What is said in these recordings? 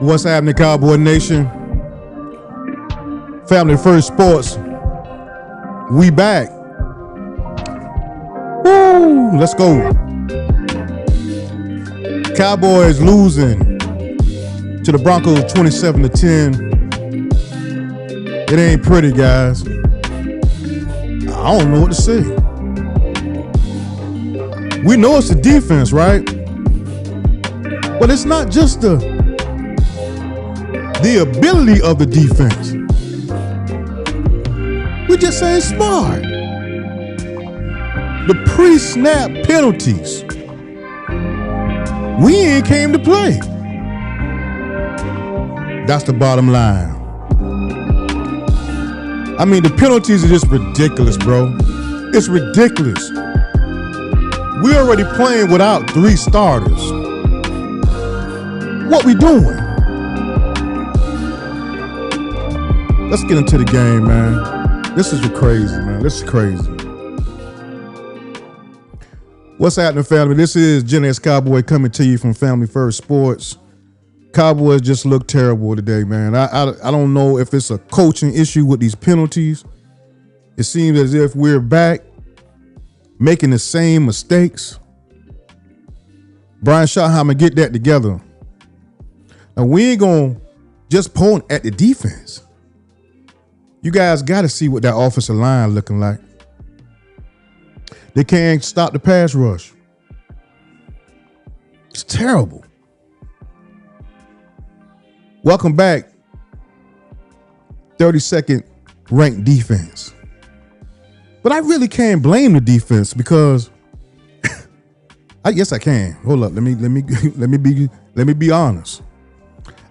What's happening, Cowboy Nation? Family First Sports. We back. Woo! Let's go. Cowboys losing to the Broncos 27-10. It ain't pretty, guys. I don't know what to say. We know it's the defense, right? But it's not just the ability of the defense. We just ain't smart. The pre-snap penalties. We ain't came to play. That's the bottom line. I mean, the penalties are just ridiculous, bro. It's ridiculous. We're already playing without 3 starters. What we doing? Let's get into the game, man. This is crazy, man. This is crazy. What's happening, family? This is Gen X Cowboy coming to you from Family First Sports. Cowboys just look terrible today, man. I don't know if it's a coaching issue with these penalties. It seems as if we're back making the same mistakes. Brian Schottenheimer, get that together. And we ain't going to just point at the defense. You guys got to see what that offensive line looking like. They can't stop the pass rush. It's terrible. Welcome back. 32nd ranked defense. But I really can't blame the defense because I guess I can. Hold up. Let me be honest.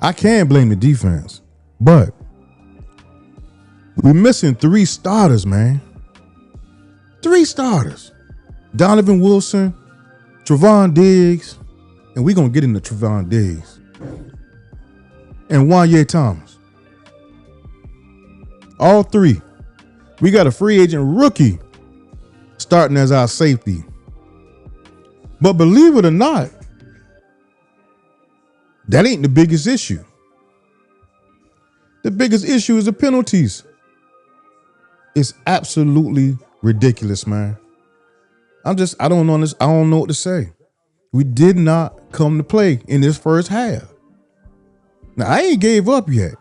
I can blame the defense. But we're missing 3 starters, man. 3 starters. Donovan Wilson, Trevon Diggs, and we're going to get into Trevon Diggs. And Wanye Thomas. All 3. We got a free agent rookie starting as our safety. But believe it or not, that ain't the biggest issue. The biggest issue is the penalties. It's absolutely ridiculous, man. I don't know this. I don't know what to say. We did not come to play in this first half. Now, I ain't gave up yet.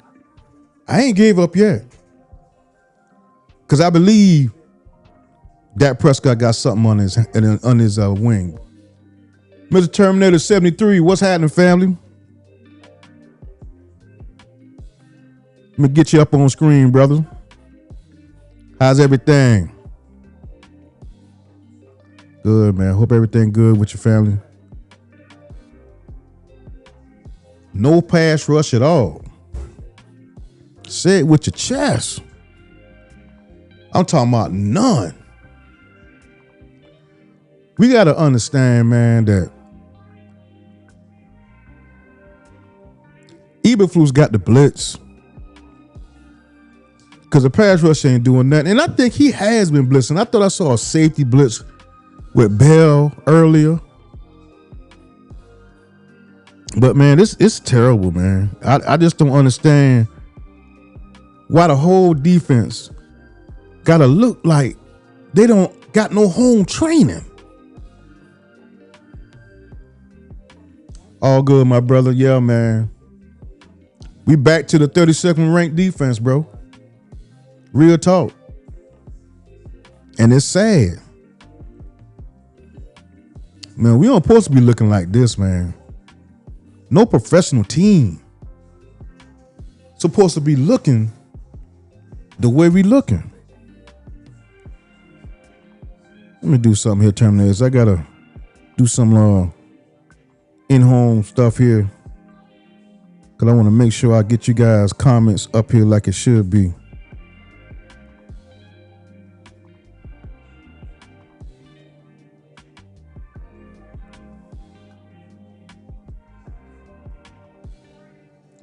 Because I believe Dak Prescott got something on his wing. Mr. Terminator 73, what's happening, family? Let me get you up on screen, brother. How's everything? Good, man. Hope everything good with your family. No pass rush at all. Say it with your chest. I'm talking about none. We got to understand, man, that Eberflus got the blitz because the pass rush ain't doing nothing. And I think he has been blitzing. I thought I saw a safety blitz with Bell earlier. But, man, it's terrible, man. I just don't understand why the whole defense got to look like they don't got no home training. All good, my brother. Yeah, man. We back to the 32nd ranked defense, bro. Real talk. And it's sad. Man, we don't supposed to be looking like this, man. No professional team supposed to be looking the way we looking. Let me do something here, Terminators. I gotta do some in-home stuff here because I want to make sure I get you guys comments up here like it should be.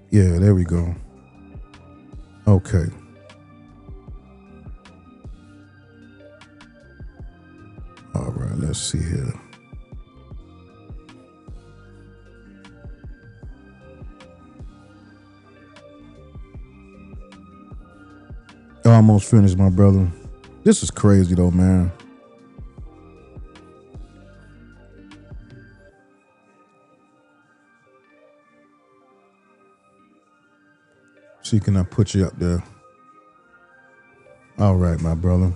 Yeah, there we go. Okay. All right, let's see here. almost finished, my brother. This is crazy though, man. See, can I put you up there? All right, my brother.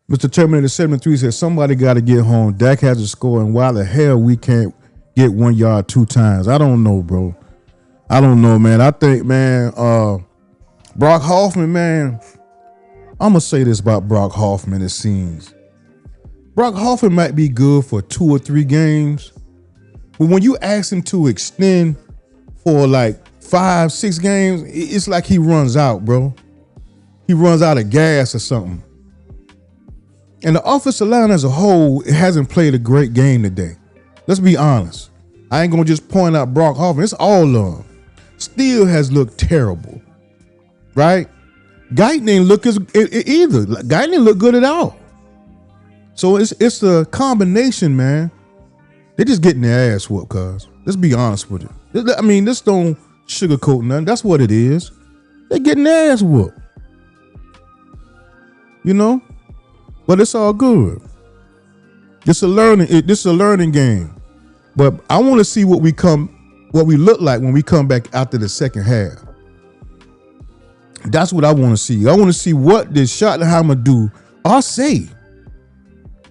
Mr. Terminator 73 says somebody got to get home. Dak has to score, and why the hell we can't get 1 yard 2 times? I don't know, bro. I don't know, man. I think, man, Brock Hoffman, man, I'm going to say this about Brock Hoffman, it seems. Brock Hoffman might be good for 2 or 3 games, but when you ask him to extend for like 5, 6 games, it's like he runs out, bro. He runs out of gas or something. And the offensive line as a whole, it hasn't played a great game today. Let's be honest. I ain't going to just point out Brock Hoffman. It's all of them. Still has looked terrible, right? Guyton didn't look as either. Guyton didn't look good at all. So it's a combination, man. They're just getting their ass whooped, cuz. Let's be honest with it. I mean, this don't sugarcoat nothing. That's what it is. They're getting their ass whooped. You know? But it's all good. It's a learning game. But I want to see what we look like when we come back after the second half. That's what I want to see. I want to see what did Schottenheimer do or say.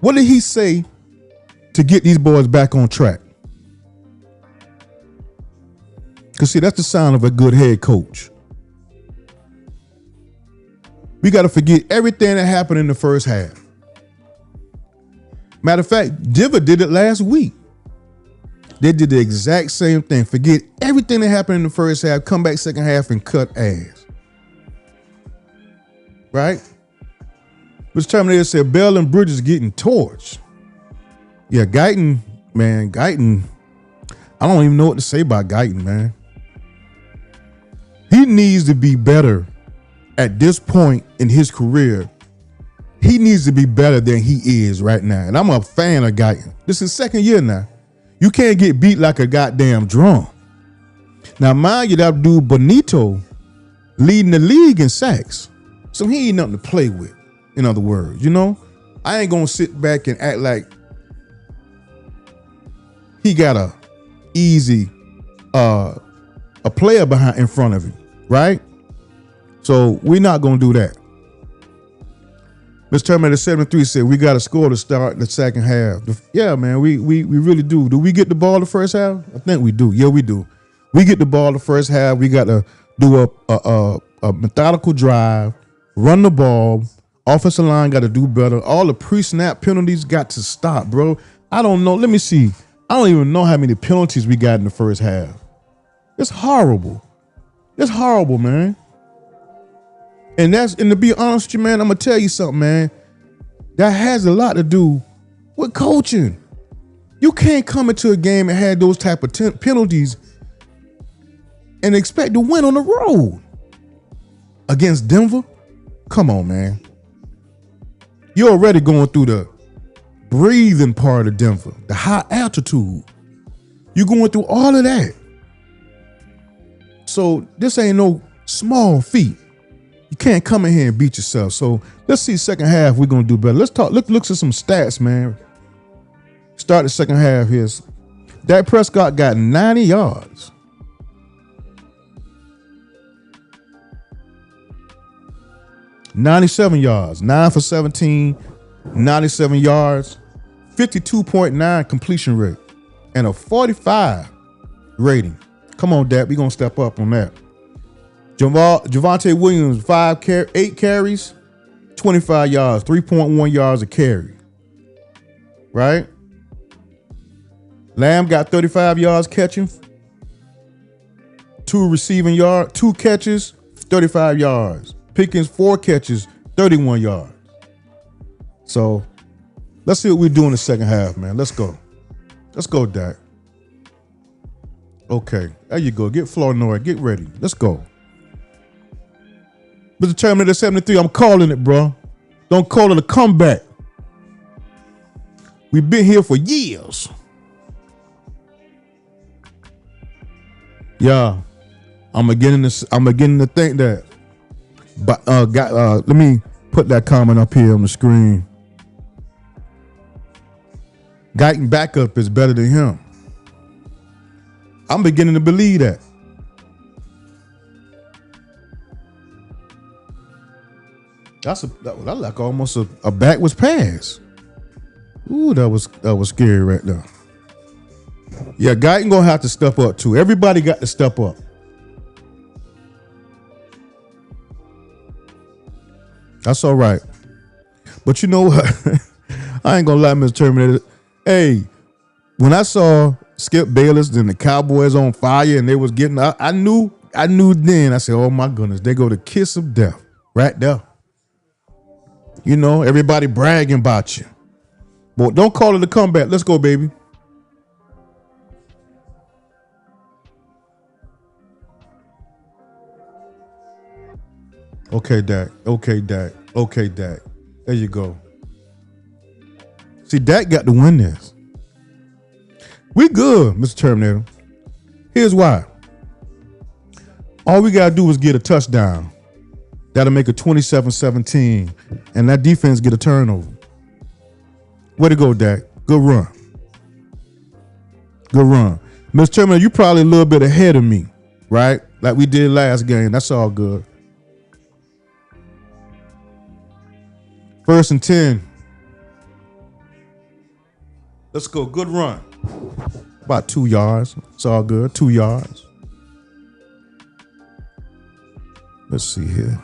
What did he say to get these boys back on track? Because, see, that's the sign of a good head coach. We got to forget everything that happened in the first half. Matter of fact, Denver did it last week. They did the exact same thing. Forget everything that happened in the first half, come back second half and cut ass. Right? Mr. Terminator said Bell and Bridges getting torched. Yeah, Guyton, man, Guyton. I don't even know what to say about Guyton, man. He needs to be better at this point in his career. He needs to be better than he is right now. And I'm a fan of Guyton. This is second year now. You can't get beat like a goddamn drum. Now, mind you, that dude Bonito leading the league in sacks. So he ain't nothing to play with, in other words. You know, I ain't going to sit back and act like he got a easy a player behind in front of him, right? So we're not going to do that. Mr. Terminator 73 said we got to score to start the second half. Yeah, man, we really do. Do we get the ball the first half? I think we do. Yeah, we do. We get the ball the first half. We got to do a methodical drive, run the ball. Offensive line got to do better. All the pre-snap penalties got to stop, bro. I don't know. Let me see. I don't even know how many penalties we got in the first half. It's horrible. It's horrible, man. And to be honest with you, man, I'm going to tell you something, man. That has a lot to do with coaching. You can't come into a game and have those type of penalties and expect to win on the road against Denver. Come on, man. You're already going through the breathing part of Denver, the high altitude. You're going through all of that. So this ain't no small feat. You can't come in here and beat yourself. So let's see second half. We're going to do better. Let's talk. Look at some stats, man. Start the second half here. Dak Prescott got 90 yards. $97 yards, 9 for 17, 97 yards, 52.9 completion rate, and a 45 rating. Come on, Dak, we're going to step up on that. Javonte Williams, 8 carries, 25 yards, 3.1 yards a carry. Right? Lamb got 35 yards catching, 2 receiving yards, 2 catches, 35 yards. Pickens, 4 catches, 31 yards. So let's see what we do in the second half, man. Let's go. Let's go, Dak. Okay, there you go. Get Flournoy. Get ready. Let's go. Mr. Terminator 73, I'm calling it, bro. Don't call it a comeback. We've been here for years. Yeah. I'm beginning to think that. But let me put that comment up here on the screen. Guyton backup is better than him. I'm beginning to believe that. That like almost a backwards pass. Ooh, that was scary right there. Yeah, Guyton gonna have to step up too. Everybody got to step up. That's all right. But you know what? I ain't gonna lie, Mr. Terminator. Hey, when I saw Skip Bayless and the Cowboys on fire and they was getting, I knew then. I said, oh my goodness, they go to kiss of death right there. You know, everybody bragging about you. But don't call it a comeback. Let's go, baby. Okay, Dak. Okay, Dak. Okay, Dak. There you go. See, Dak got to win this. We good, Mr. Terminator. Here's why. All we got to do is get a touchdown. That'll make it 27-17. And that defense get a turnover. Way to go, Dak. Good run. Good run. Mr. Terminator, you probably a little bit ahead of me, right? Like we did last game. That's all good. 1st and 10. Let's go. Good run. About 2 yards. It's all good. 2 yards. Let's see here.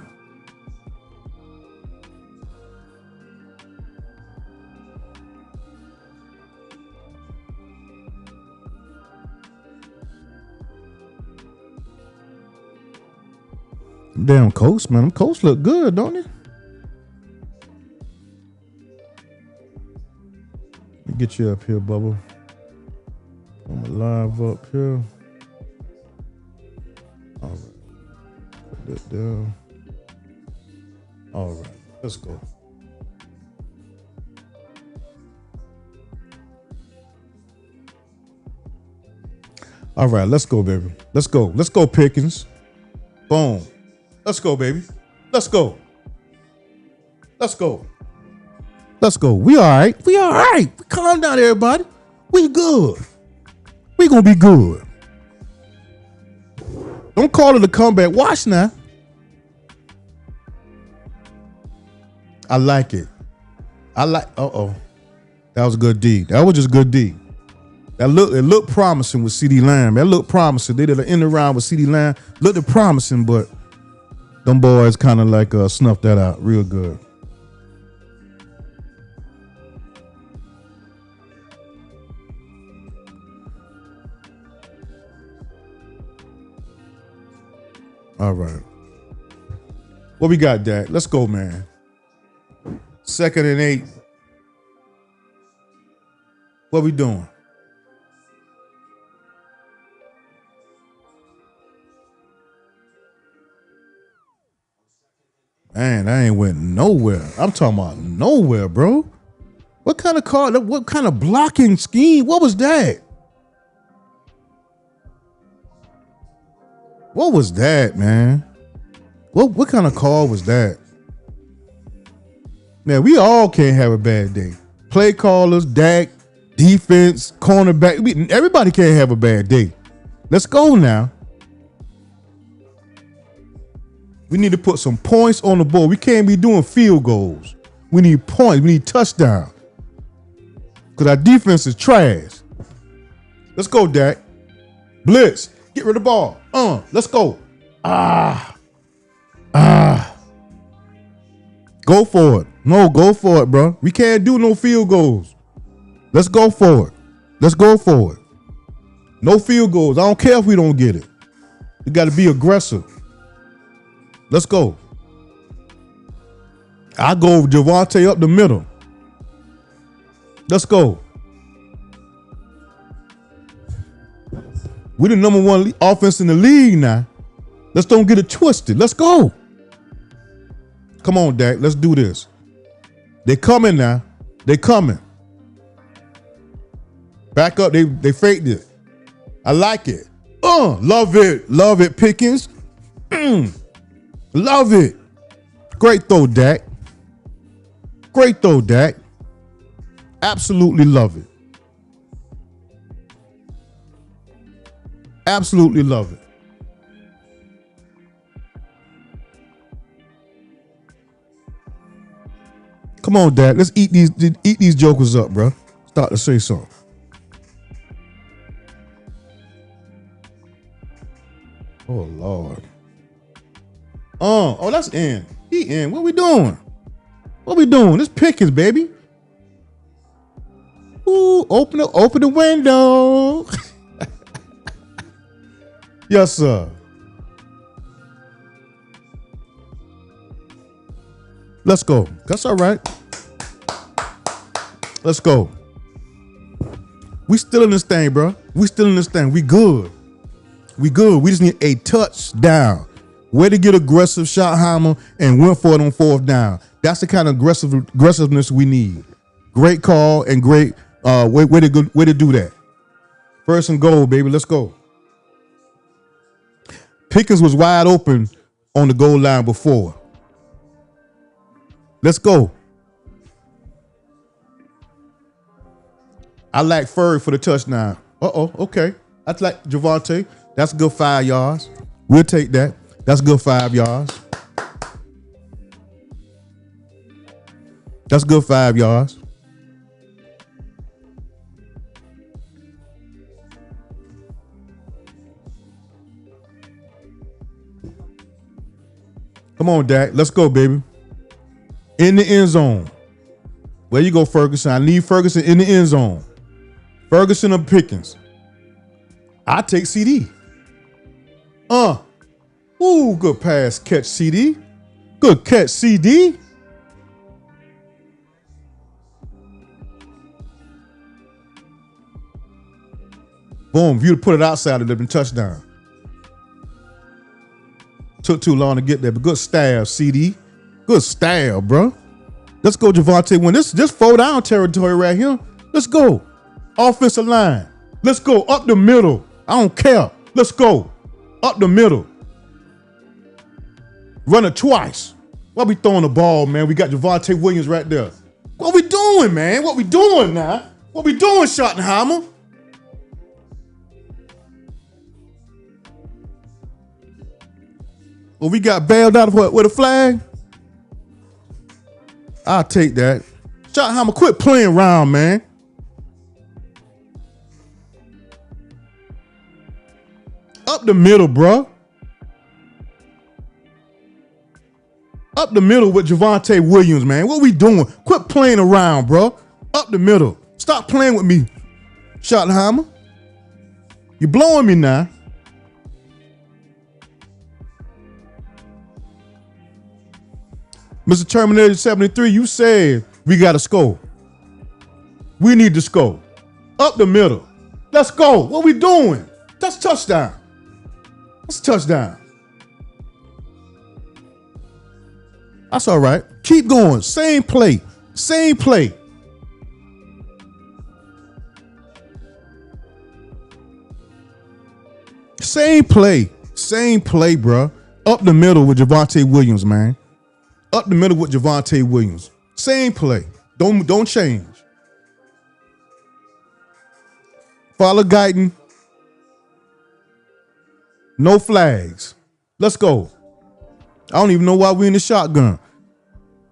Damn Colts, man. Them Colts look good, don't they? Let me get you up here, Bubba. I'm live up here. All right. Put that down. All right. Let's go. All right. Let's go, baby. Let's go. Let's go, Pickens. Boom. Let's go, baby. Let's go. Let's go. Let's go. We all right. We all right. Calm down, everybody. We good. We gonna be good. Don't call it a comeback. Watch now. I like it. Uh-oh. That was a good D. That was just good D. It looked promising with CeeDee Lamb. That looked promising. They did an end around with CeeDee Lamb. Looked promising, but them boys kind of like snuffed that out real good. All right. What we got, Dak? Let's go, man. 2nd and 8. What we doing? Man, I ain't went nowhere. I'm talking about nowhere, bro. What kind of call? What kind of blocking scheme? What was that? What was that, man? What kind of call was that? Now, we all can't have a bad day. Play callers, Dak, defense, cornerback. Everybody can't have a bad day. Let's go now. We need to put some points on the board. We can't be doing field goals. We need points. We need touchdowns. Because our defense is trash. Let's go, Dak. Blitz. Get rid of the ball. Let's go. Go for it. No, go for it, bro. We can't do no field goals. Let's go for it. Let's go for it. No field goals. I don't care if we don't get it. We got to be aggressive. Let's go. I go Javonte up the middle. Let's go. We're the number 1 offense in the league now. Let's don't get it twisted. Let's go. Come on, Dak. Let's do this. They coming now. They coming. Back up. They faked it. I like it. Love it. Love it, Pickens. Love it. Great throw, Dak. Great throw, Dak. Absolutely love it. Absolutely love it. Come on, Dak. Let's eat these jokers up, bro. Start to say something. Oh, Lord. Oh, that's in. He in. What we doing? What we doing? This Pickens, baby. Ooh, open the window. Yes, sir. Let's go. That's all right. Let's go. We still in this thing, bro. We still in this thing. We good. We good. We just need a touchdown. Way to get aggressive, Schottenheimer, and went for it on fourth down. That's the kind of aggressiveness we need. Great call and great way to do that. First and goal, baby. Let's go. Pickens was wide open on the goal line before. Let's go. I like Furry for the touchdown. Okay. That's like Javonte. That's a good 5 yards. We'll take that. That's a good 5 yards. That's a good 5 yards. Come on, Dak. Let's go, baby. In the end zone. Where you go, Ferguson? I need Ferguson in the end zone. Ferguson or Pickens? I take CD. Ooh, good pass catch, CD. Good catch, CD. Boom, if you'd put it outside, it'd have been touchdown. Took too long to get there, but good stab, CD. Good stab, bro. Let's go, Javonte. When this just 4-down territory right here. Let's go. Offensive line. Let's go up the middle. I don't care. Let's go up the middle. Run it twice. Why we throwing the ball, man? We got Javonte Williams right there. What we doing, man? What we doing now? What we doing, Schottenheimer? Well, we got bailed out of what? With a flag? I'll take that. Schottenheimer, quit playing around, man. Up the middle, bro. Up the middle with Javonte Williams, man. What we doing? Quit playing around, bro. Up the middle. Stop playing with me, Schottenheimer. You're blowing me now. Mr. Terminator 73, you said we got to score. We need to score. Up the middle. Let's go. What we doing? That's touchdown. That's a touchdown. That's all right. Keep going. Same play. Same play. Same play. Same play, bro. Up the middle with Javonte Williams, man. Up the middle with Javonte Williams. Same play. Don't change. Follow Guyton. No flags. Let's go. I don't even know why we in the shotgun.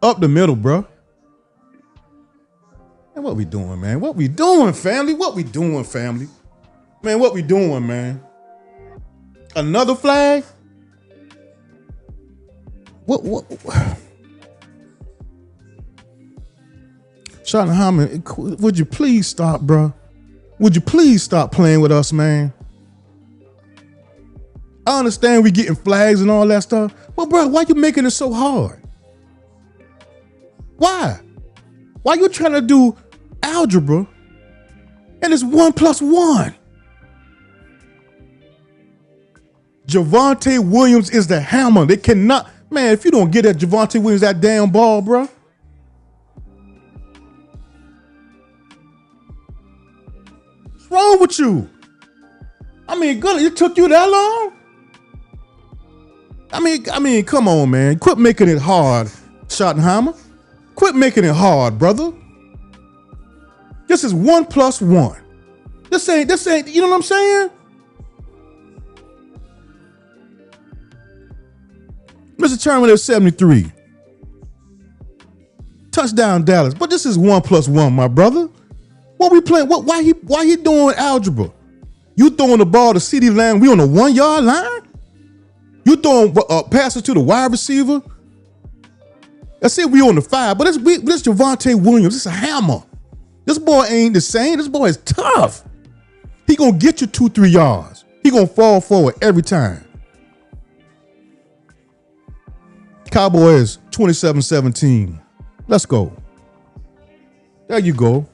Up the middle, bro. Man, what we doing, man? What we doing, family? What we doing, family? Man, what we doing, man? Another flag? What? Schottenheimer, would you please stop, bro? Would you please stop playing with us, man? I understand we getting flags and all that stuff. Well, bro, why you making it so hard? Why? Why you trying to do algebra and it's 1 + 1? Javonte Williams is the hammer. They cannot, man, if you don't get that Javonte Williams that damn ball, bro. What's wrong with you? Good. It took you that long? I mean, come on, man. Quit making it hard, Schottenheimer. Quit making it hard, brother. This is 1 + 1. This ain't, you know what I'm saying? Mr. Chairman is 73. Touchdown Dallas. But this is 1 + 1, my brother. What we playing? Why he doing algebra? You throwing the ball to CeeDee Lamb, we on the 1 yard line? You throwing passes to the wide receiver? Let's say we on the 5, but this Javonte Williams, this is a hammer. This boy ain't the same. This boy is tough. He gonna get you 2-3 yards. He gonna fall forward every time. Cowboys 27-17. Let's go. There you go.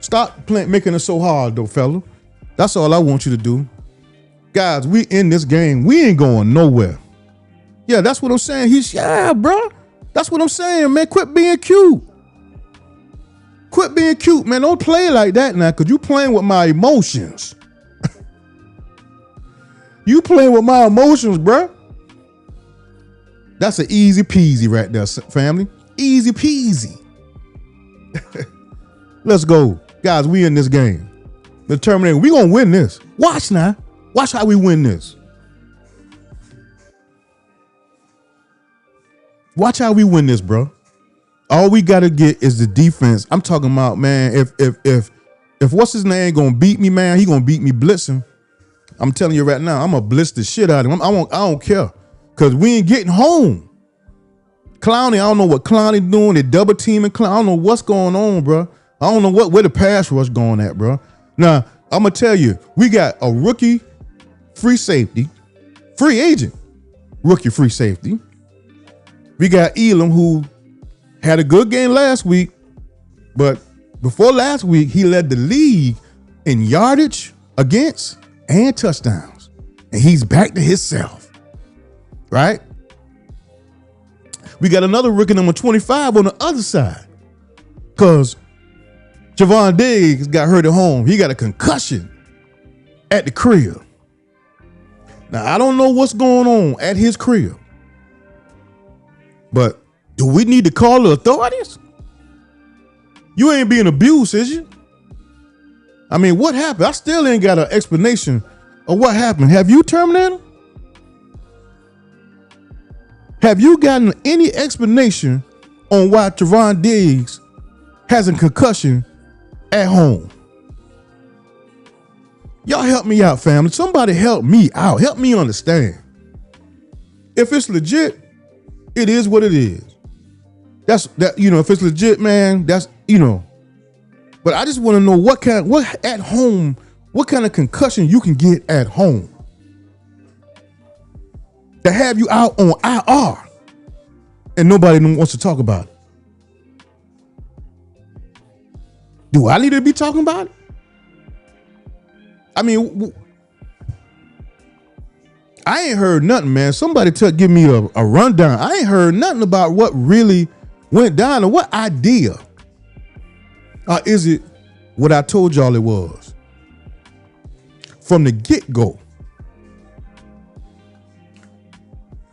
Stop making it so hard, though, fella. That's all I want you to do. Guys, we in this game. We ain't going nowhere. Yeah, that's what I'm saying. Bro. That's what I'm saying, man. Quit being cute. Quit being cute, man. Don't play like that now, because you playing with my emotions. You playing with my emotions, bro. That's an easy peasy right there, family. Easy peasy. Let's go. Guys, we in this game. The Terminator, we gonna win this. Watch now. Watch how we win this. Watch how we win this, bro. All we gotta get is the defense. I'm talking about, man, if what's his name gonna beat me, man, he gonna beat me blitzing. I'm telling you right now, I'm gonna blitz the shit out of him. I don't care. Cause we ain't getting home. Clowney, I don't know what Clowney doing. They double teaming Clowney. I don't know what's going on, bro. I don't know where the pass rush going at, bro. Now, I'm gonna tell you, we got a rookie free safety, free agent, rookie free safety. We got Elam, who had a good game last week, but before last week, he led the league in yardage against and touchdowns. And he's back to himself, right? We got another rookie number 25 on the other side, because Javon Diggs got hurt at home. He got a concussion at the crib. Now, I don't know what's going on at his crib, but do we need to call the authorities? You ain't being abused, is you? I mean, what happened? I still ain't got an explanation of what happened. Have you terminated him? Have you gotten any explanation on why Javon Diggs has a concussion at home? Y'all help me out, family. Somebody help me out. Help me understand. If it's legit, it is what it is. That's that, if it's legit, man, that's, but I just want to know what kind of concussion you can get at home to have you out on IR and nobody wants to talk about it. Do I need to be talking about it? I mean, I ain't heard nothing, man. Somebody give me a rundown. I ain't heard nothing about what really went down or what idea. Or is it what I told y'all it was from the get-go?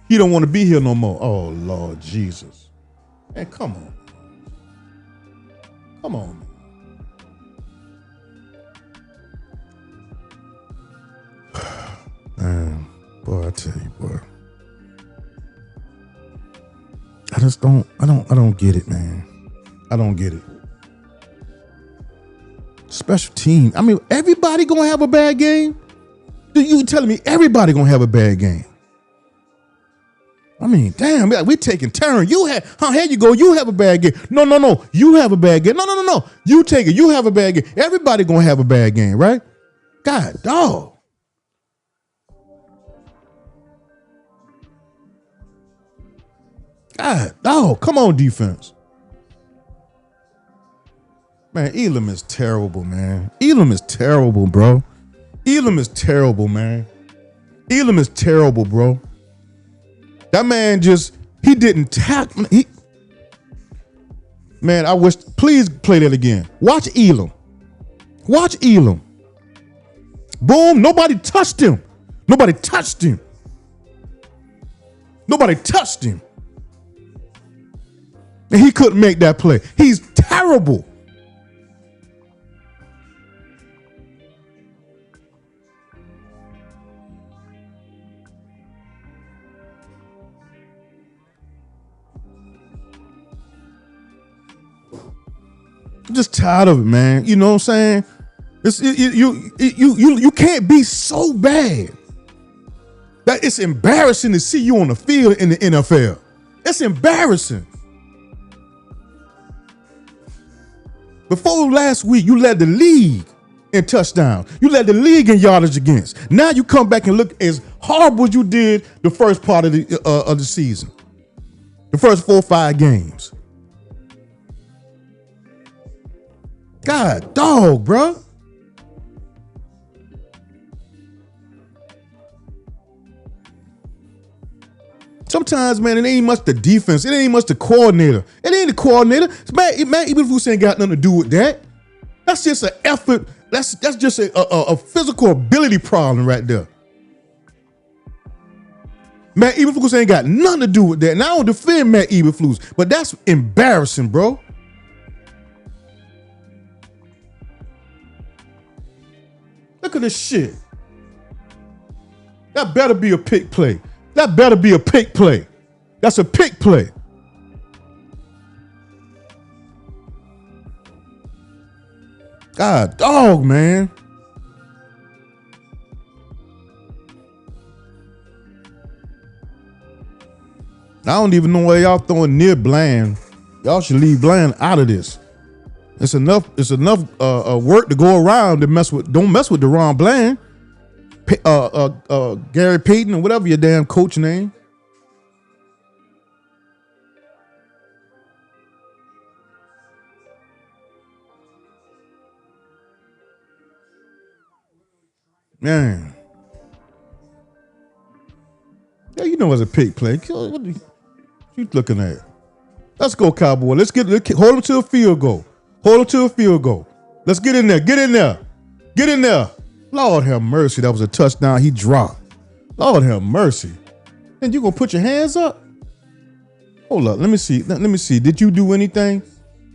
He don't want to be here no more. Oh, Lord Jesus. Man, come on. Come on. Man, boy, I tell you, boy. I don't get it, man. I don't get it. Special team. I mean, everybody gonna have a bad game? You telling me everybody gonna have a bad game? I mean, damn, we taking turn. Here you go. You have a bad game. No. You have a bad game. No. You take it. You have a bad game. Everybody gonna have a bad game, right? God, dog. God, dog. Come on, defense. Man, Elam is terrible, man. Elam is terrible, bro. Elam is terrible, man. Elam is terrible, bro. That man he didn't tap. Man, I wish, please play that again. Watch Elam. Watch Elam. Boom, nobody touched him. Nobody touched him. Nobody touched him. And he couldn't make that play. He's terrible. I'm just tired of it, man. You know what I'm saying? You can't be so bad that it's embarrassing to see you on the field in the NFL. It's embarrassing. Before last week, you led the league in touchdowns. You led the league in yardage against. Now you come back and look as horrible as you did the first part of the season, the first 4 or 5 games. God, dog, bro. Sometimes, man, it ain't much the defense. It ain't much the coordinator. It ain't the coordinator. Man, even if you ain't got nothing to do with that. That's just an effort. That's just a physical ability problem right there. Matt Eberflus ain't got nothing to do with that. And I don't defend Matt Eberflus, but that's embarrassing, bro. Look at this shit. That better be a pick play. That better be a pick play. That's a pick play. God, dog, man. I don't even know why y'all throwing near Bland. Y'all should leave Bland out of this. It's enough work to go around to don't mess with DeRon Bland. Gary Payton or whatever your damn coach name. Man. Yeah, you know it's a pick play. What you looking at? Let's go, Cowboy. Let's hold him to a field goal. Hold him to a field goal. Let's get in there. Get in there. Get in there. Lord have mercy. That was a touchdown. He dropped. Lord have mercy. And you gonna put your hands up? Hold up. Let me see. Let me see. Did you do anything?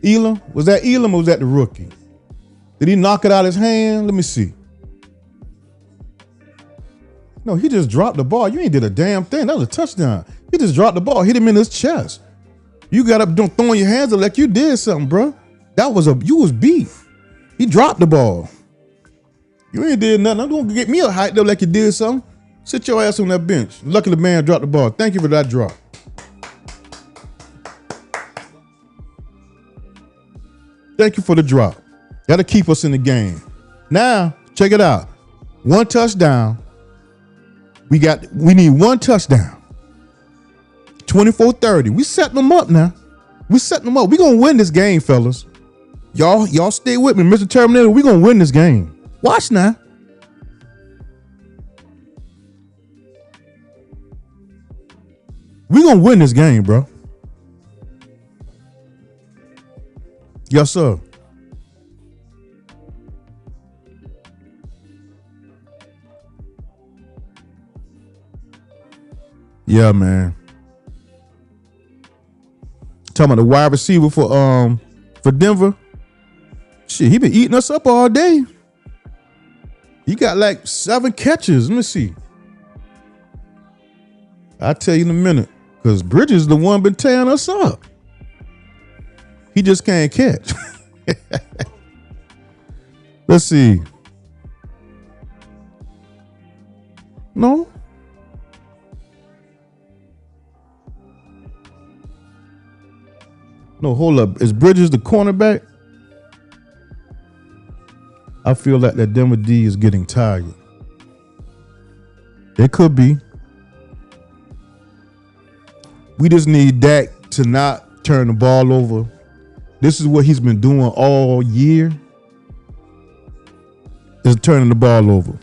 Elam? Was that Elam or was that the rookie? Did he knock it out of his hand? Let me see. No, he just dropped the ball. You ain't did a damn thing. That was a touchdown. He just dropped the ball, hit him in his chest. You got up throwing your hands up like you did something, bro. You was beat. He dropped the ball. You ain't did nothing. I'm gonna get me a hyped up like you did something. Sit your ass on that bench. Lucky the man dropped the ball. Thank you for that drop. Thank you for the drop. That'll keep us in the game. Now, check it out. One touchdown. We need one touchdown. 24-30. We setting them up now. We setting them up. We gonna win this game, fellas. Y'all stay with me, Mr. Terminator. We gonna win this game. Watch now. We gonna win this game, bro. Yes, sir. Yeah, man. Talking about the wide receiver for Denver. Shit, he been eating us up all day. He got like 7 catches. Let me see. I'll tell you in a minute. Because Bridges the one been tearing us up. He just can't catch. Let's see. No. No, hold up. Is Bridges the cornerback? I feel like that Denver D is getting tired. It could be. We just need Dak to not turn the ball over. This is what he's been doing all year. Is turning the ball over.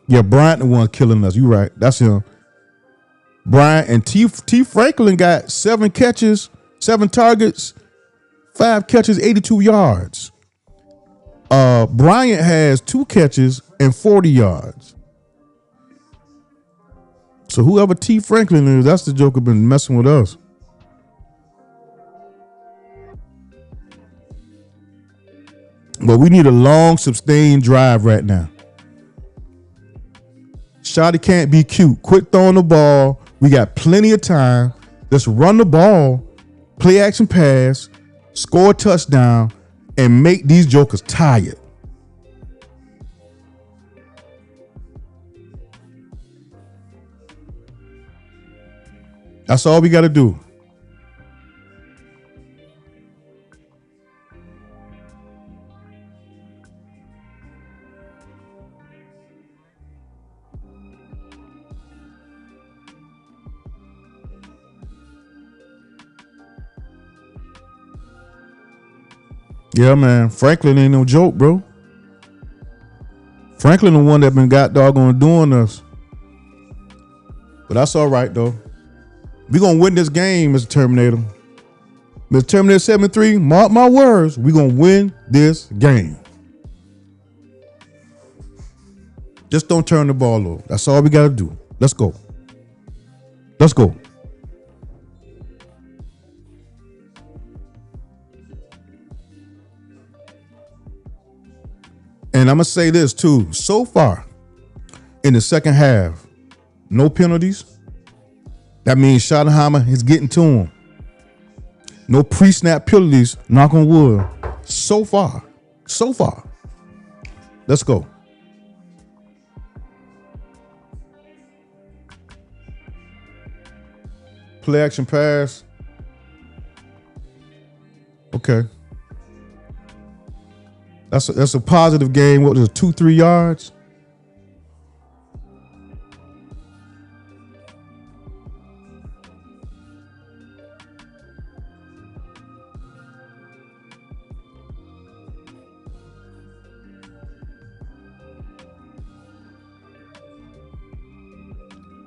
Yeah, Bryant the one killing us. You right. That's him. Bryant and T. Franklin got 7 catches, 7 targets, 5 catches, 82 yards. Bryant has 2 catches and 40 yards. So whoever T. Franklin is, that's the joker been messing with us. But we need a long, sustained drive right now. Shotty can't be cute. Quit throwing the ball. We got plenty of time. Let's run the ball, play action pass, score a touchdown, and make these jokers tired. That's all we got to do. Yeah, man. Franklin ain't no joke, bro. Franklin the one that been got doggone doing us. But that's all right, though. We gonna win this game, Mr. Terminator. Mr. Terminator 73, mark my words, we gonna win this game. Just don't turn the ball over. That's all we gotta do. Let's go. Let's go. And I'm gonna say this too. So far, in the second half, no penalties. That means Schottenheimer is getting to him. No pre-snap penalties, knock on wood. So far. So far. Let's go. Play action pass. Okay. That's a positive game. What was it, 2-3 yards?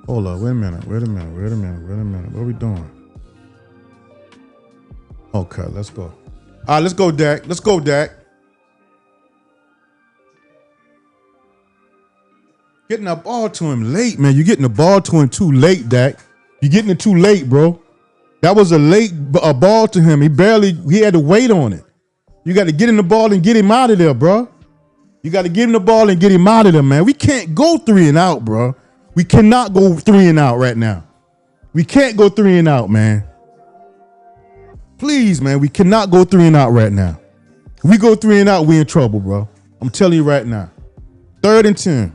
Hold up, wait a minute. What are we doing? Okay, let's go. All right, let's go, Dak. Let's go, Dak. Getting the ball to him late, man. You're getting the ball to him too late, Dak. You're getting it too late, bro. That was a late ball to him. He had to wait on it. You got to get him the ball and get him out of there, bro. You got to give him the ball and get him out of there, man. We can't go 3 and out, bro. We cannot go 3 and out right now. We can't go 3 and out, man. Please, man, we cannot go 3 and out right now. If we go 3 and out, we in trouble, bro. I'm telling you right now. 3rd and 10.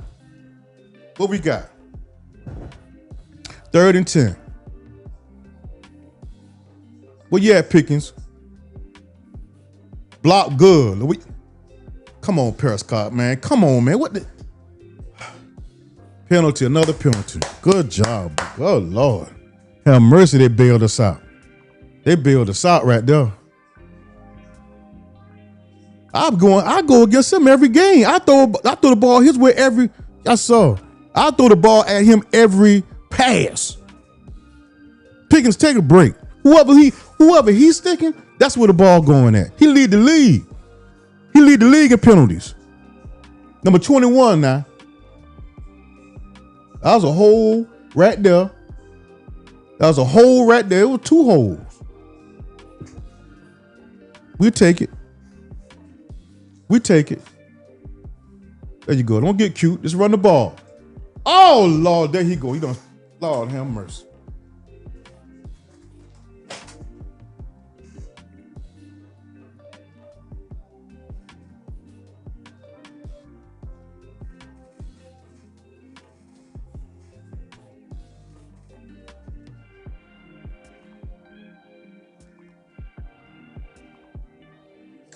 What we got? 3rd and 10. Where you at, Pickens? Block good. Come on, Prescott, man. Come on, man. What the? Penalty, another penalty. Good job. Good Lord. Have mercy, they bailed us out. They bailed us out right there. I go against them every game. I throw the ball his way I throw the ball at him every pass. Pickens, take a break. Whoever he's sticking, that's where the ball going at. He lead the league. He lead the league in penalties. Number 21 now. That was a hole right there. That was a hole right there. It was 2 holes. We take it. We take it. There you go. Don't get cute. Just run the ball. Oh, Lord. There he go. Lord have mercy.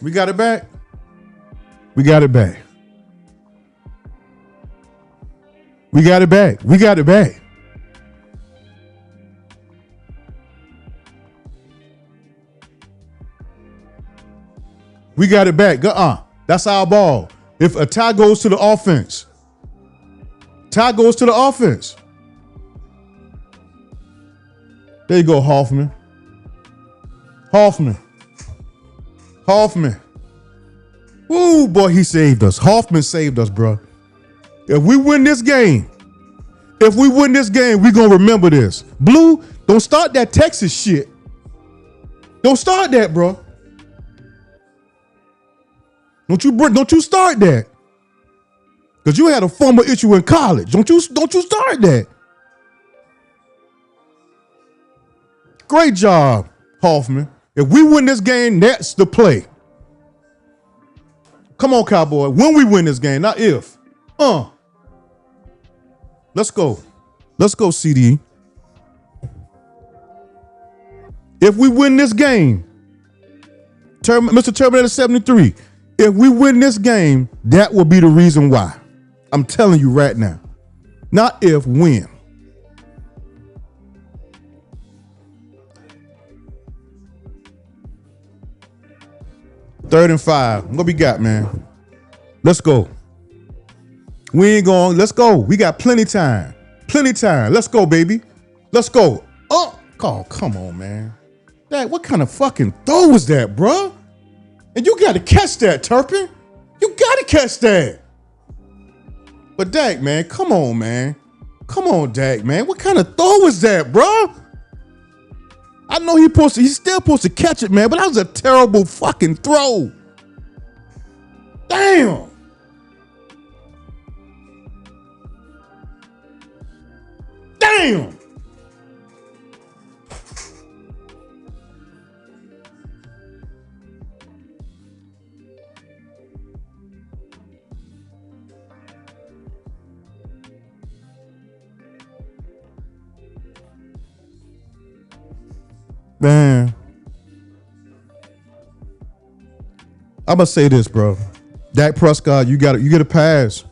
We got it back. We got it back. We got it back. We got it back. We got it back. That's our ball. If a tie goes to the offense. Tie goes to the offense. There you go, Hoffman. Ooh, boy, he saved us. Hoffman saved us, bro. If we win this game, we going to remember this. Blue, don't start that Texas shit. Don't start that, bro. Don't you start that. Because you had a former issue in college. Don't you start that. Great job, Hoffman. If we win this game, that's the play. Come on, Cowboy. When we win this game, not if. Let's go. Let's go, CD. If we win this game, Mr. Terminator 73, if we win this game, that will be the reason why. I'm telling you right now. Not if, when. Third and 5. What we got, man? Let's go. We ain't going. Let's go. We got plenty time. Plenty time. Let's go, baby. Let's go. Oh, come on, man. That, what kind of fucking throw was that, bro? And you got to catch that, Turpin. You got to catch that. But Dak, man, come on, man. Come on, Dak, man. What kind of throw was that, bro? I know he's still supposed to catch it, man, but that was a terrible fucking throw. Damn. Damn. Man, I'm gonna say this, bro. Dak Prescott, you get a pass.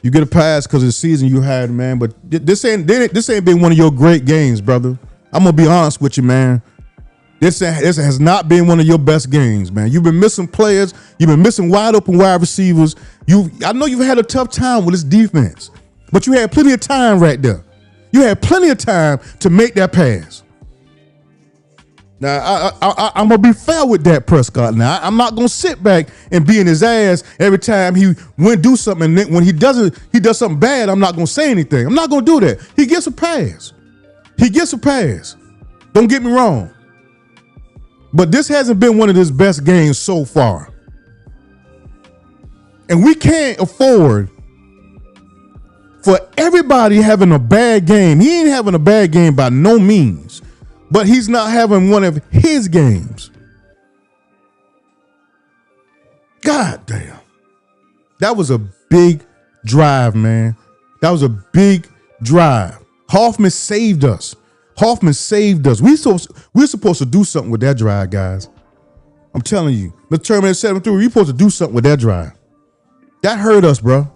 You get a pass because of the season you had, man. But this ain't been one of your great games, brother. I'm gonna be honest with you, man. This has not been one of your best games, man. You've been missing players. You've been missing wide open wide receivers. I know you've had a tough time with this defense, but you had plenty of time right there. You had plenty of time to make that pass. Now, I'm going to be fair with Dak Prescott. Now, I'm not going to sit back and be in his ass every time he went do something. And when he does something bad, I'm not going to say anything. I'm not going to do that. He gets a pass. He gets a pass. Don't get me wrong. But this hasn't been one of his best games so far. And we can't afford for everybody having a bad game. He ain't having a bad game by no means. But he's not having one of his games. God damn. That was a big drive, man. That was a big drive. Hoffman saved us. Hoffman saved us. We're supposed to do something with that drive, guys. I'm telling you. Mr. Terminator 73, we're supposed to do something with that drive. That hurt us, bro.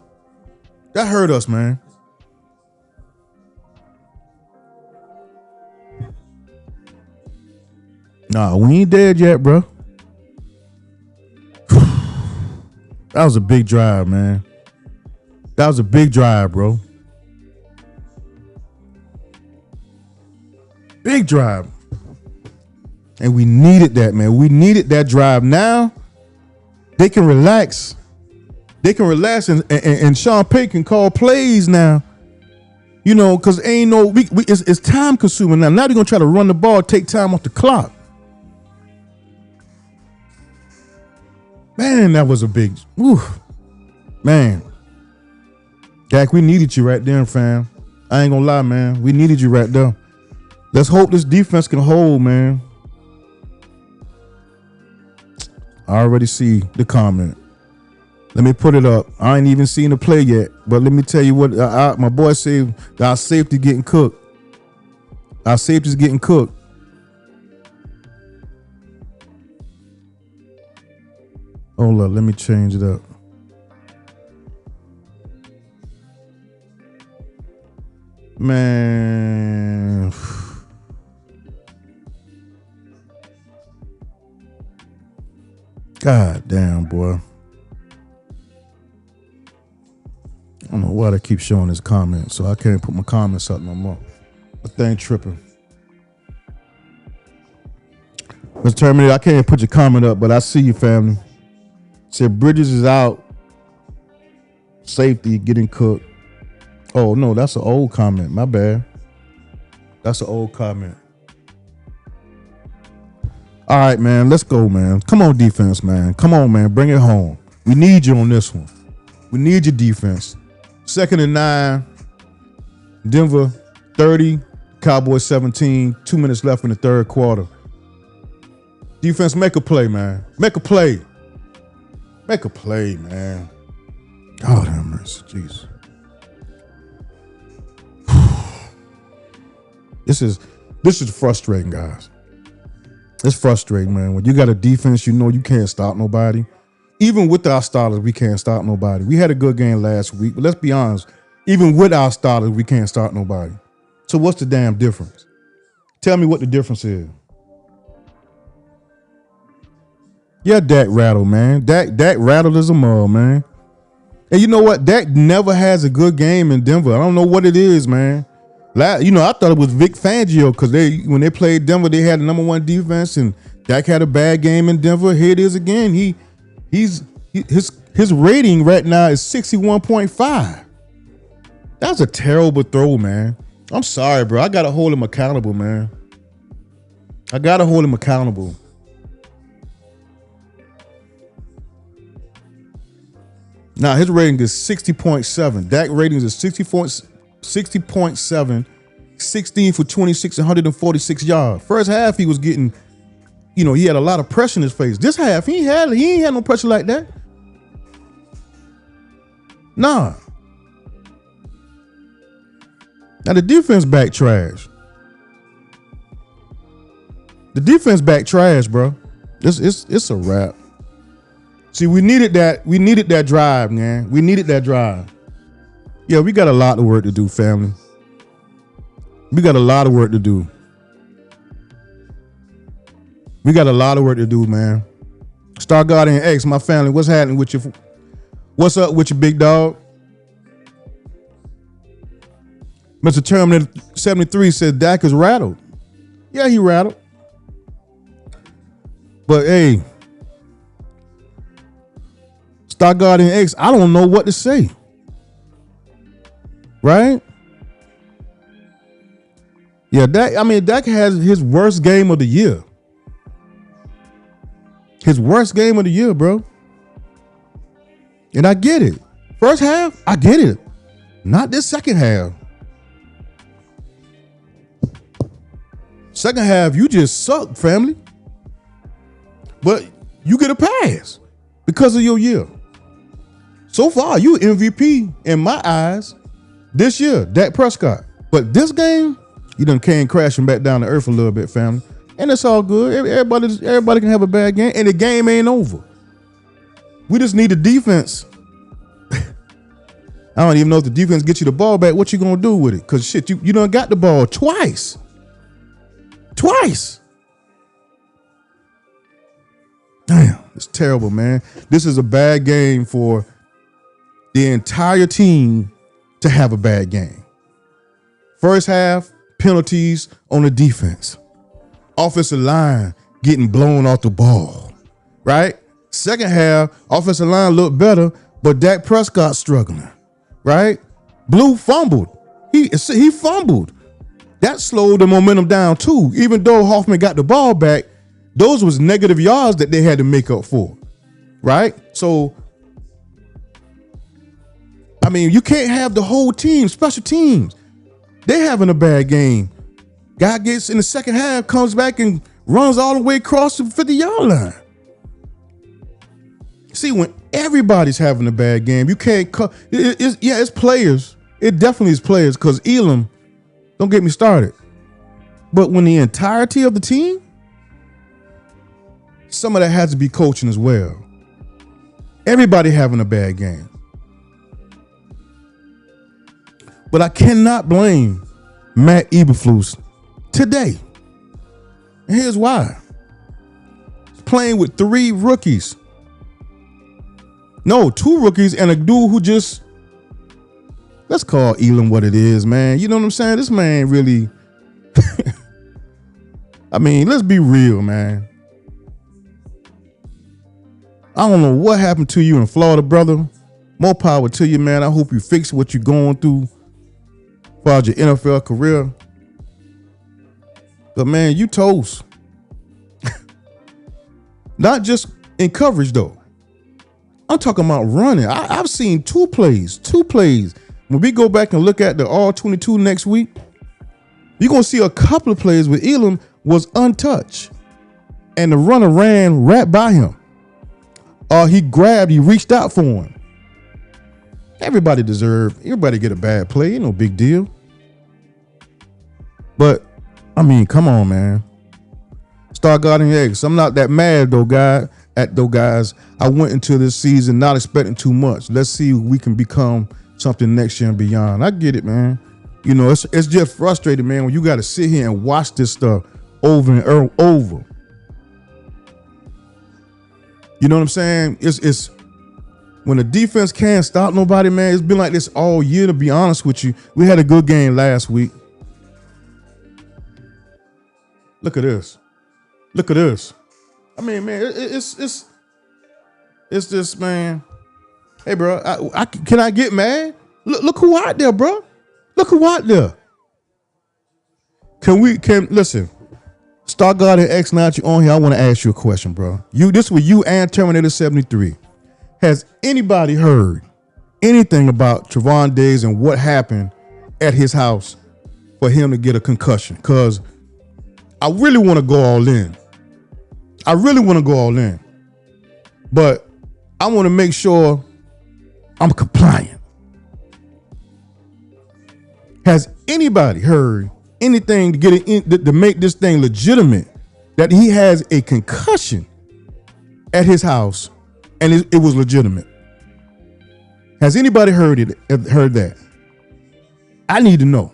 That hurt us, man. Nah, we ain't dead yet, bro. That was a big drive, man. That was a big drive, bro. Big drive. And we needed that, man. We needed that drive. Now they can relax. They can relax and Sean Payton can call plays now. You know, because ain't no, it's time consuming now. Now they're going to try to run the ball, take time off the clock. Man, that was a big, man. Dak, we needed you right there, fam. I ain't gonna lie, man. We needed you right there. Let's hope this defense can hold, man. I already see the comment. Let me put it up. I ain't even seen the play yet, but let me tell you what my boy said. Our safety getting cooked. Our safety's getting cooked. Hold up, let me change it up. Man. God damn, boy. I don't know why they keep showing this comment, so I can't put my comments up no more. The thing tripping. Mr. Terminator, I can't put your comment up, but I see you, family. Said Bridges is out. Safety getting cooked. Oh no, that's an old comment. My bad. That's an old comment. All right, man. Let's go, man. Come on, defense, man. Come on, man. Bring it home. We need you on this one. We need your defense. 2nd and 9. Denver 30. Cowboys 17. 2 minutes left in the third quarter. Defense, make a play, man. Make a play. Make a play, man. God have mercy. Jeez. This is frustrating, guys. It's frustrating, man. When you got a defense, you know you can't stop nobody. Even with our starters, we can't stop nobody. We had a good game last week, but let's be honest. Even with our starters, we can't stop nobody. So what's the damn difference? Tell me what the difference is. Yeah, Dak rattled, man. Dak rattled as a mug, man. And you know what? Dak never has a good game in Denver. I don't know what it is, man. You know, I thought it was Vic Fangio because when they played Denver, they had the #1 defense, and Dak had a bad game in Denver. Here it is again. His rating right now is 61.5. That's a terrible throw, man. I'm sorry, bro. I gotta hold him accountable, man. I gotta hold him accountable. Now his rating is 60.7. Dak ratings is 60.7, 16 for 26, 146 yards. First half he was getting, you know, he had a lot of pressure in his face. This half he ain't had no pressure like that. Nah. Now the defense back trash. The defense back trash, bro. It's a wrap. See, we needed that drive, man. We needed that drive. Yeah, we got a lot of work to do, family. We got a lot of work to do. We got a lot of work to do, man. Star Guardian X, my family, what's happening with you? What's up with you, big dog? Mr. Terminator 73 said Dak is rattled. Yeah, he rattled. But hey, Star Guardian X, I don't know what to say. Right? Yeah, Dak has his worst game of the year. His worst game of the year, bro. And I get it. First half, I get it. Not this second half. Second half, you just suck, family. But you get a pass because of your year. So far, you MVP in my eyes this year, Dak Prescott. But this game, you done came crashing back down to earth a little bit, family. And it's all good. Everybody can have a bad game, and the game ain't over. We just need the defense. I don't even know if the defense gets you the ball back. What you gonna do with it? Because shit, you done got the ball twice. Twice. Damn, it's terrible, man. This is a bad game for the entire team to have a bad game. First half, penalties on the defense. Offensive line getting blown off the ball, right? Second half, offensive line looked better, but Dak Prescott struggling, right? Blue fumbled. He fumbled. That slowed the momentum down too. Even though Hoffman got the ball back, those was negative yards that they had to make up for, right? So, I mean, you can't have the whole team, special teams. They having a bad game. Guy gets in the second half, comes back and runs all the way across the 50-yard line. See, when everybody's having a bad game, you can't. It's players. It definitely is players. Because Elam, don't get me started. But when the entirety of the team, some of that has to be coaching as well. Everybody having a bad game. But I cannot blame Matt Eberflus today. And here's why. He's playing with 3 rookies. No, 2 rookies and a dude who just, let's call Elam what it is, man. You know what I'm saying? This man really, I mean, let's be real, man. I don't know what happened to you in Florida, brother. More power to you, man. I hope you fix what you're going through as far as your NFL career. But, man, you toast. Not just in coverage, though. I'm talking about running. I've seen two plays. When we go back and look at the All-22 next week, you're going to see a couple of plays where Elam was untouched. And the runner ran right by him. He reached out for him. Everybody get a bad play. Ain't no big deal. But, I mean, come on, man. Star Guardian X. I'm not that mad, though, guys. I went into this season not expecting too much. Let's see if we can become something next year and beyond. I get it, man. You know, it's just frustrating, man, when you got to sit here and watch this stuff over and over. You know what I'm saying? It's when the defense can't stop nobody, man. It's been like this all year, to be honest with you. We had a good game last week. Look at this. I mean, man, it's just, man. Hey, bro, can I get mad? Look who out there, bro. Look who out there. Listen, Star Guardian X, now you on here, I want to ask you a question, bro. This was you and Terminator 73. Has anybody heard anything about Trevon Diggs and what happened at his house for him to get a concussion? Because I really want to go all in. But I want to make sure I'm compliant. Has anybody heard anything to get it in, to make this thing legitimate, that he has a concussion at his house and it was legitimate? Has anybody heard that? I need to know.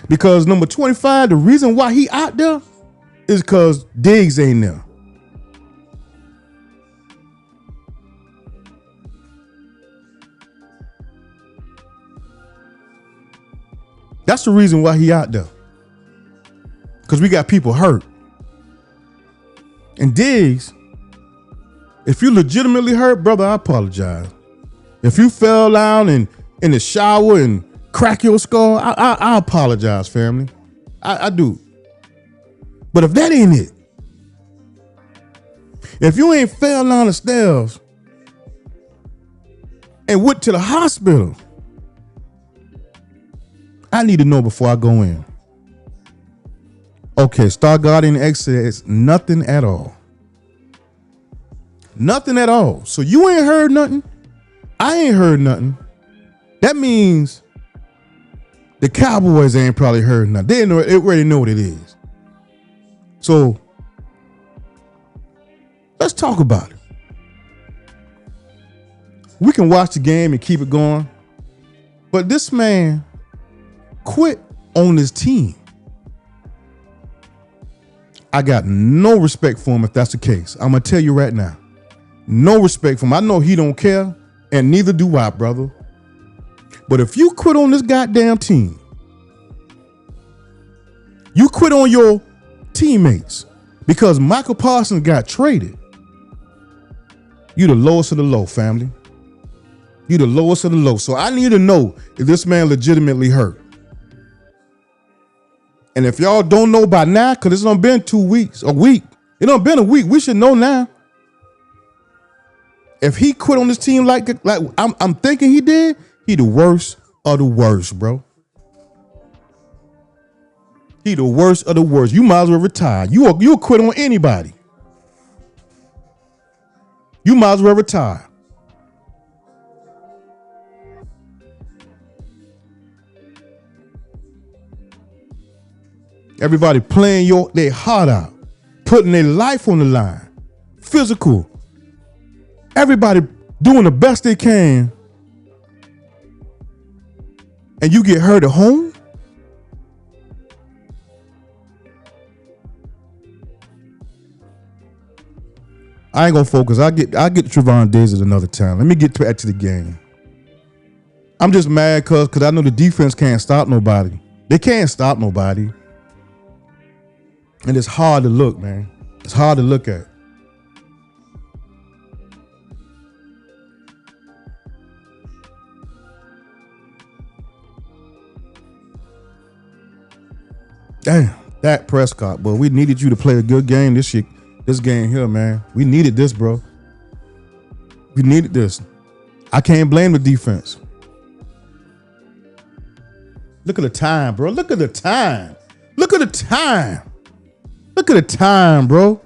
Because number 25, the reason why he out there is because Diggs ain't there. That's the reason why he out there. Because we got people hurt. And Diggs, if you legitimately hurt, brother, I apologize. If you fell down in the shower and crack your skull, I apologize, family. I do. But if that ain't it, if you ain't fell down the stairs and went to the hospital, I need to know before I go in. Okay, Star Guardian X says nothing at all. Nothing at all. So you ain't heard nothing. I ain't heard nothing. That means the Cowboys ain't probably heard nothing. They already know what it is. So let's talk about it. We can watch the game and keep it going. But this man quit on his team. I got no respect for him if that's the case. I'm going to tell you right now. No respect for him. I know he don't care, and neither do I, brother. But if you quit on this goddamn team, you quit on your teammates because Michael Parsons got traded, you the lowest of the low, family. You the lowest of the low. So I need to know if this man legitimately hurt. And if y'all don't know by now, because it's done been 2 weeks, a week. It done been a week. We should know now. If he quit on this team like I'm thinking he did, he the worst of the worst, bro. He the worst of the worst. You might as well retire. You'll quit on anybody. You might as well retire. Everybody playing their heart out, putting their life on the line, physical. Everybody doing the best they can, and you get hurt at home. I ain't gonna focus. I'll get to Trevon Diggs at another time. Let me get back to the game. I'm just mad because I know the defense can't stop nobody. They can't stop nobody. And it's hard to look, man. It's hard to look at. Damn, Dak Prescott, but we needed you to play a good game this game here, man. We needed this, bro. We needed this. I can't blame the defense. Look at the time, bro. Look at the time. Look at the time. Look at the time, bro.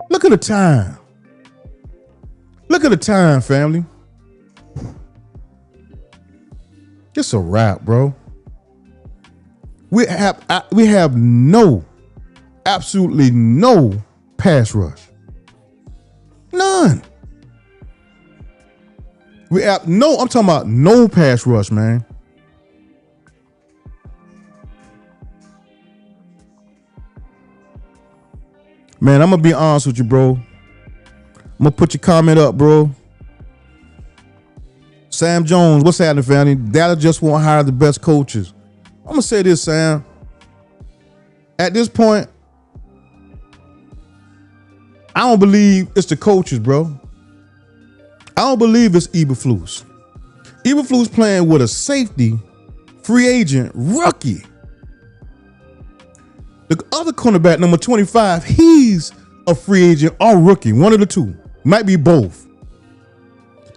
Look at the time. Look at the time, family. It's a wrap, bro. We have absolutely no pass rush. None. I'm talking about no pass rush, man. Man, I'm gonna be honest with you, bro. I'm gonna put your comment up, bro. Sam Jones, what's happening, family? Dallas just won't hire the best coaches. I'm gonna say this, Sam. At this point, I don't believe it's the coaches, bro. I don't believe it's Eberflus. Eberflus playing with a safety, free agent, rookie. The other cornerback, number 25, he's a free agent or rookie. One of the two. Might be both.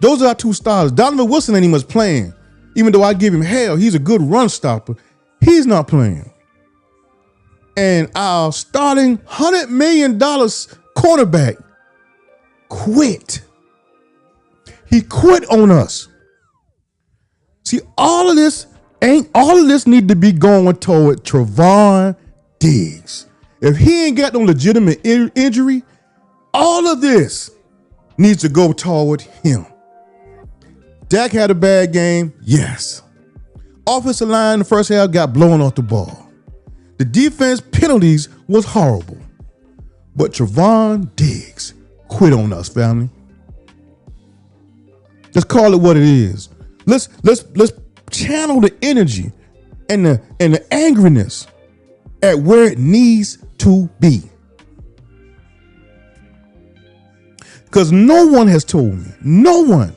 Those are our two stars. Donovan Wilson ain't even much playing. Even though I give him hell, he's a good run stopper. He's not playing. And our starting $100 million cornerback quit. He quit on us. See, all of this need to be going toward Trevon Diggs. If he ain't got no legitimate injury, all of this needs to go toward him. Dak had a bad game, yes. Offensive line in the first half got blown off the ball. The defense penalties was horrible. But Trevon Diggs quit on us, family. Let's call it what it is. Let's channel the energy and the angriness at where it needs to be. Because no one has told me, no one.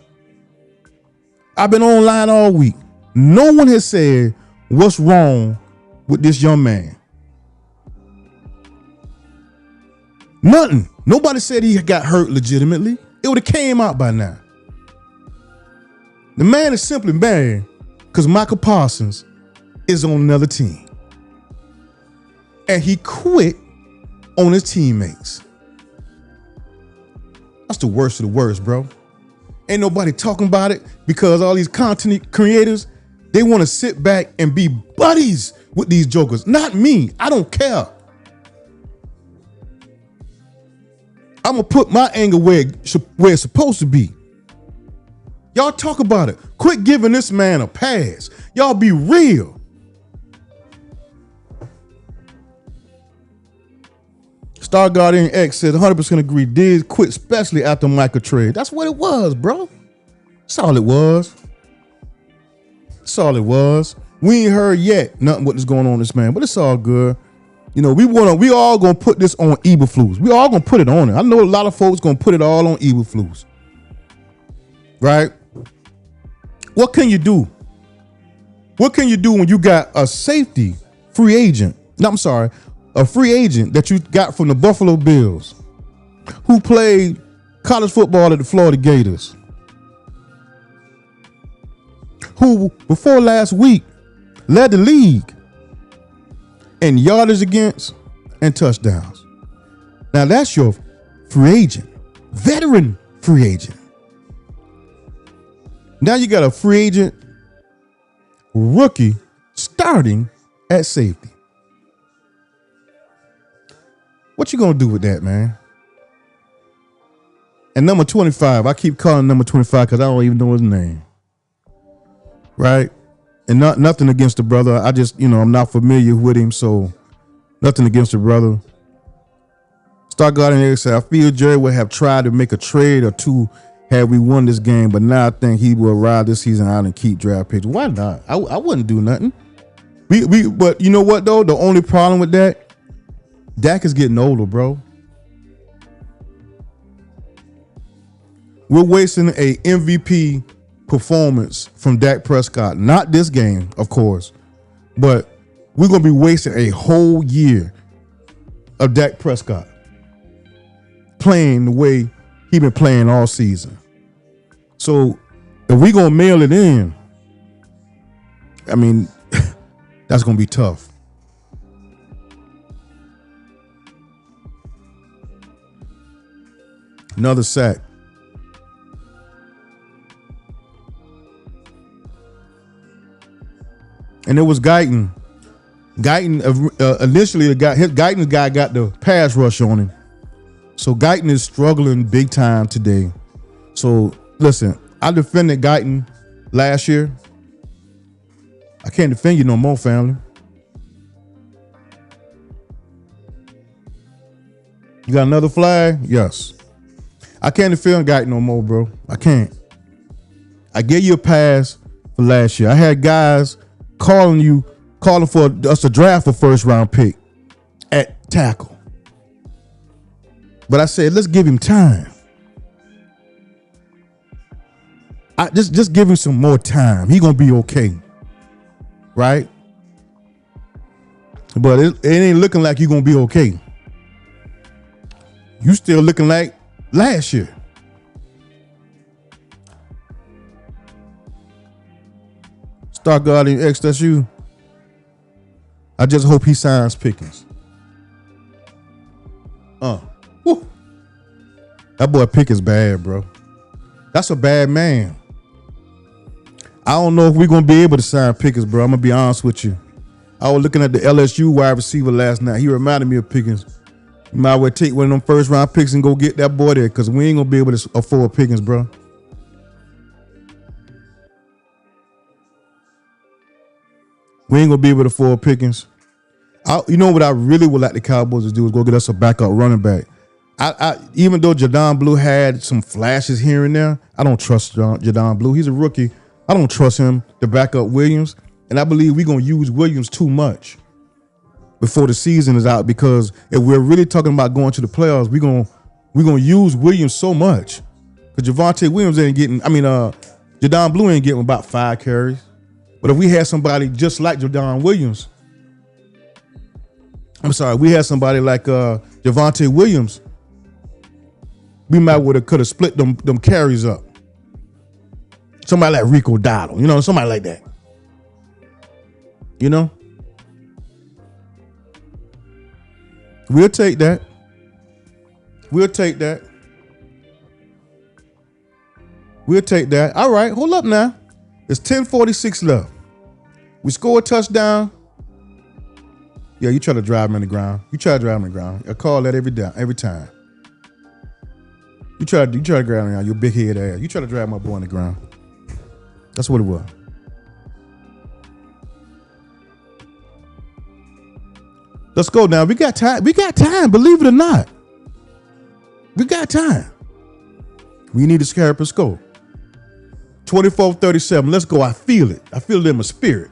I've been online all week. No one has said what's wrong with this young man. Nothing. Nobody said he got hurt legitimately. It would have came out by now. The man is simply mad because Michael Parsons is on another team. And he quit on his teammates. That's the worst of the worst, bro. Ain't nobody talking about it because all these content creators, they want to sit back and be buddies with these jokers. Not me. I don't care. I'm going to put my anger where it's supposed to be. Y'all talk about it. Quit giving this man a pass. Y'all be real. Star Guardian X said 100% agree. Diggs quit, especially after Michael trade. That's what it was, bro. That's all it was. That's all it was. We ain't heard yet nothing what is going on with this man, but it's all good. You know, we all gonna put this on Eberflus. We all gonna put it on it. I know a lot of folks gonna put it all on Eberflus. Right? What can you do? What can you do when you got a safety free agent? No, I'm sorry. A free agent that you got from the Buffalo Bills who played college football at the Florida Gators, who before last week led the league in yardage against and touchdowns. Now that's your free agent, veteran free agent. Now you got a free agent rookie starting at safety. What you gonna do with that, man? And number 25, I keep calling number 25 because I don't even know his name. Right? And nothing against the brother. I just, I'm not familiar with him, so nothing against the brother. Star Guardian Eric said, I feel Jerry would have tried to make a trade or two had we won this game, but now I think he will ride this season out and keep draft picks. Why not? I wouldn't do nothing. But you know what, though? The only problem with that, Dak is getting older, bro. We're wasting a MVP performance from Dak Prescott. Not this game, of course, but we're gonna be wasting a whole year of Dak Prescott playing the way he been playing all season. So if we gonna mail it in, I mean, that's gonna be tough. Another sack. And it was Guyton. Guyton initially Guyton's guy got the pass rush on him. So Guyton is struggling big time today. So listen, I defended Guyton last year. I can't defend you no more, family. You got another flag? Yes. I can't defend Guyton no more, bro. I can't. I gave you a pass for last year. I had guys calling for us to draft a first round pick at tackle. But I said, let's give him time. Just give him some more time. He gonna be okay. Right? But it ain't looking like you're gonna be okay. You still looking like last year. Star Guardian X, that's you. I just hope he signs Pickens. Woo. That boy Pickens bad, bro. That's a bad man. I don't know if we're gonna be able to sign Pickens, bro. I'm gonna be honest with you. I was looking at the LSU wide receiver last night. He reminded me of Pickens. You might well take one of them first round picks and go get that boy there, because we ain't gonna be able to afford Pickens, bro. We ain't gonna be able to afford Pickens. You know what I really would like the Cowboys to do is go get us a backup running back. Even though Jadon Blue had some flashes here and there, I don't trust Jadon Blue. He's a rookie. I don't trust him to back up Williams. And I believe we're going to use Williams too much before the season is out, because if we're really talking about going to the playoffs, we're going to use Williams so much. Because Javonte Williams ain't getting, Jadon Blue ain't getting about 5 carries. But if we had somebody just like Jadon Williams, we had somebody like Javonte Williams, we might could have split them carries up. Somebody like Rico Dowdle, somebody like that. We'll take that. We'll take that. All right, hold up now. It's 10:46 left. We score a touchdown. Yeah, you try to drive him in the ground. I call that every time. You try to grab him around your big head ass. You try to drive my boy in the ground. That's what it was. Let's go now. We got time. Believe it or not. We got time. We need to scare up and score. 24-37. Let's go. I feel it. I feel it in my spirit.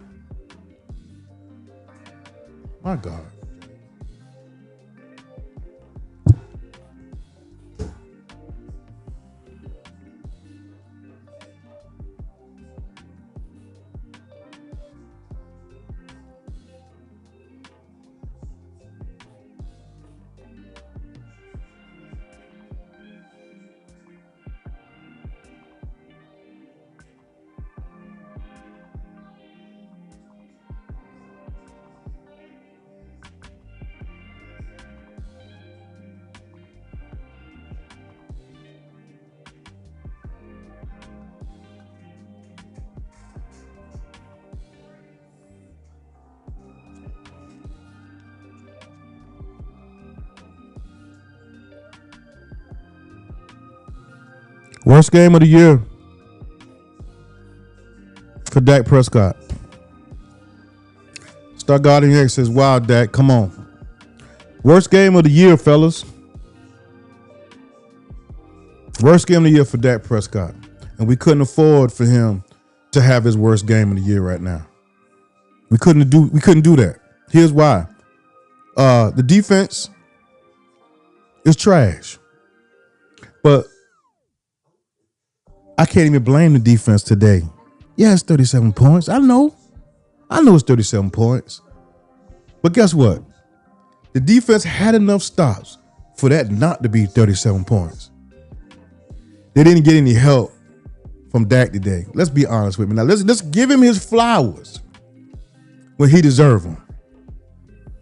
My God. Worst game of the year for Dak Prescott. Star Guardian X says, wow, Dak, come on. Worst game of the year, fellas. Worst game of the year for Dak Prescott. And we couldn't afford for him to have his worst game of the year right now. We couldn't do that. Here's why. The defense is trash. But I can't even blame the defense today. Yeah, it's 37 points. I know it's 37 points. But guess what? The defense had enough stops for that not to be 37 points. They didn't get any help from Dak today. Let's be honest with me. Now, let's give him his flowers when he deserves them.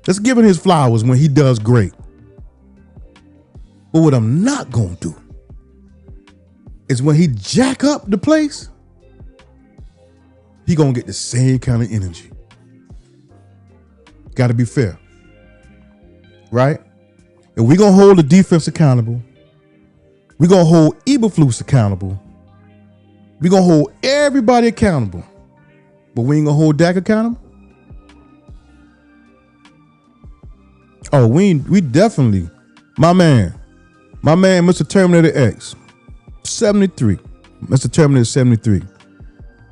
Let's give him his flowers when he does great. But what I'm not going to do is when he jack up the place, he going to get the same kind of energy. Got to be fair. Right? And we're going to hold the defense accountable. We're going to hold Eberflus accountable. We're going to hold everybody accountable. But we ain't going to hold Dak accountable? Oh, we definitely, my man, Mr. Terminator X, 73. Mr. Terminator 73.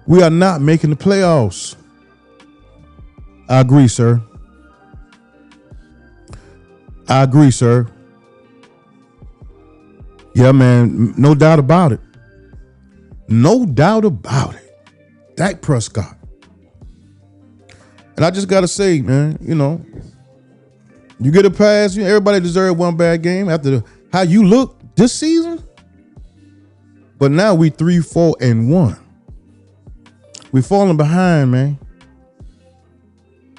We are not making the playoffs. I agree, sir. I agree, sir. Yeah, man, no doubt about it. No doubt about it. Dak Prescott. And I just got to say, man, you know, you get a pass. You know, everybody deserves one bad game after how you look this season. But now we 3-4-1. We falling behind, man.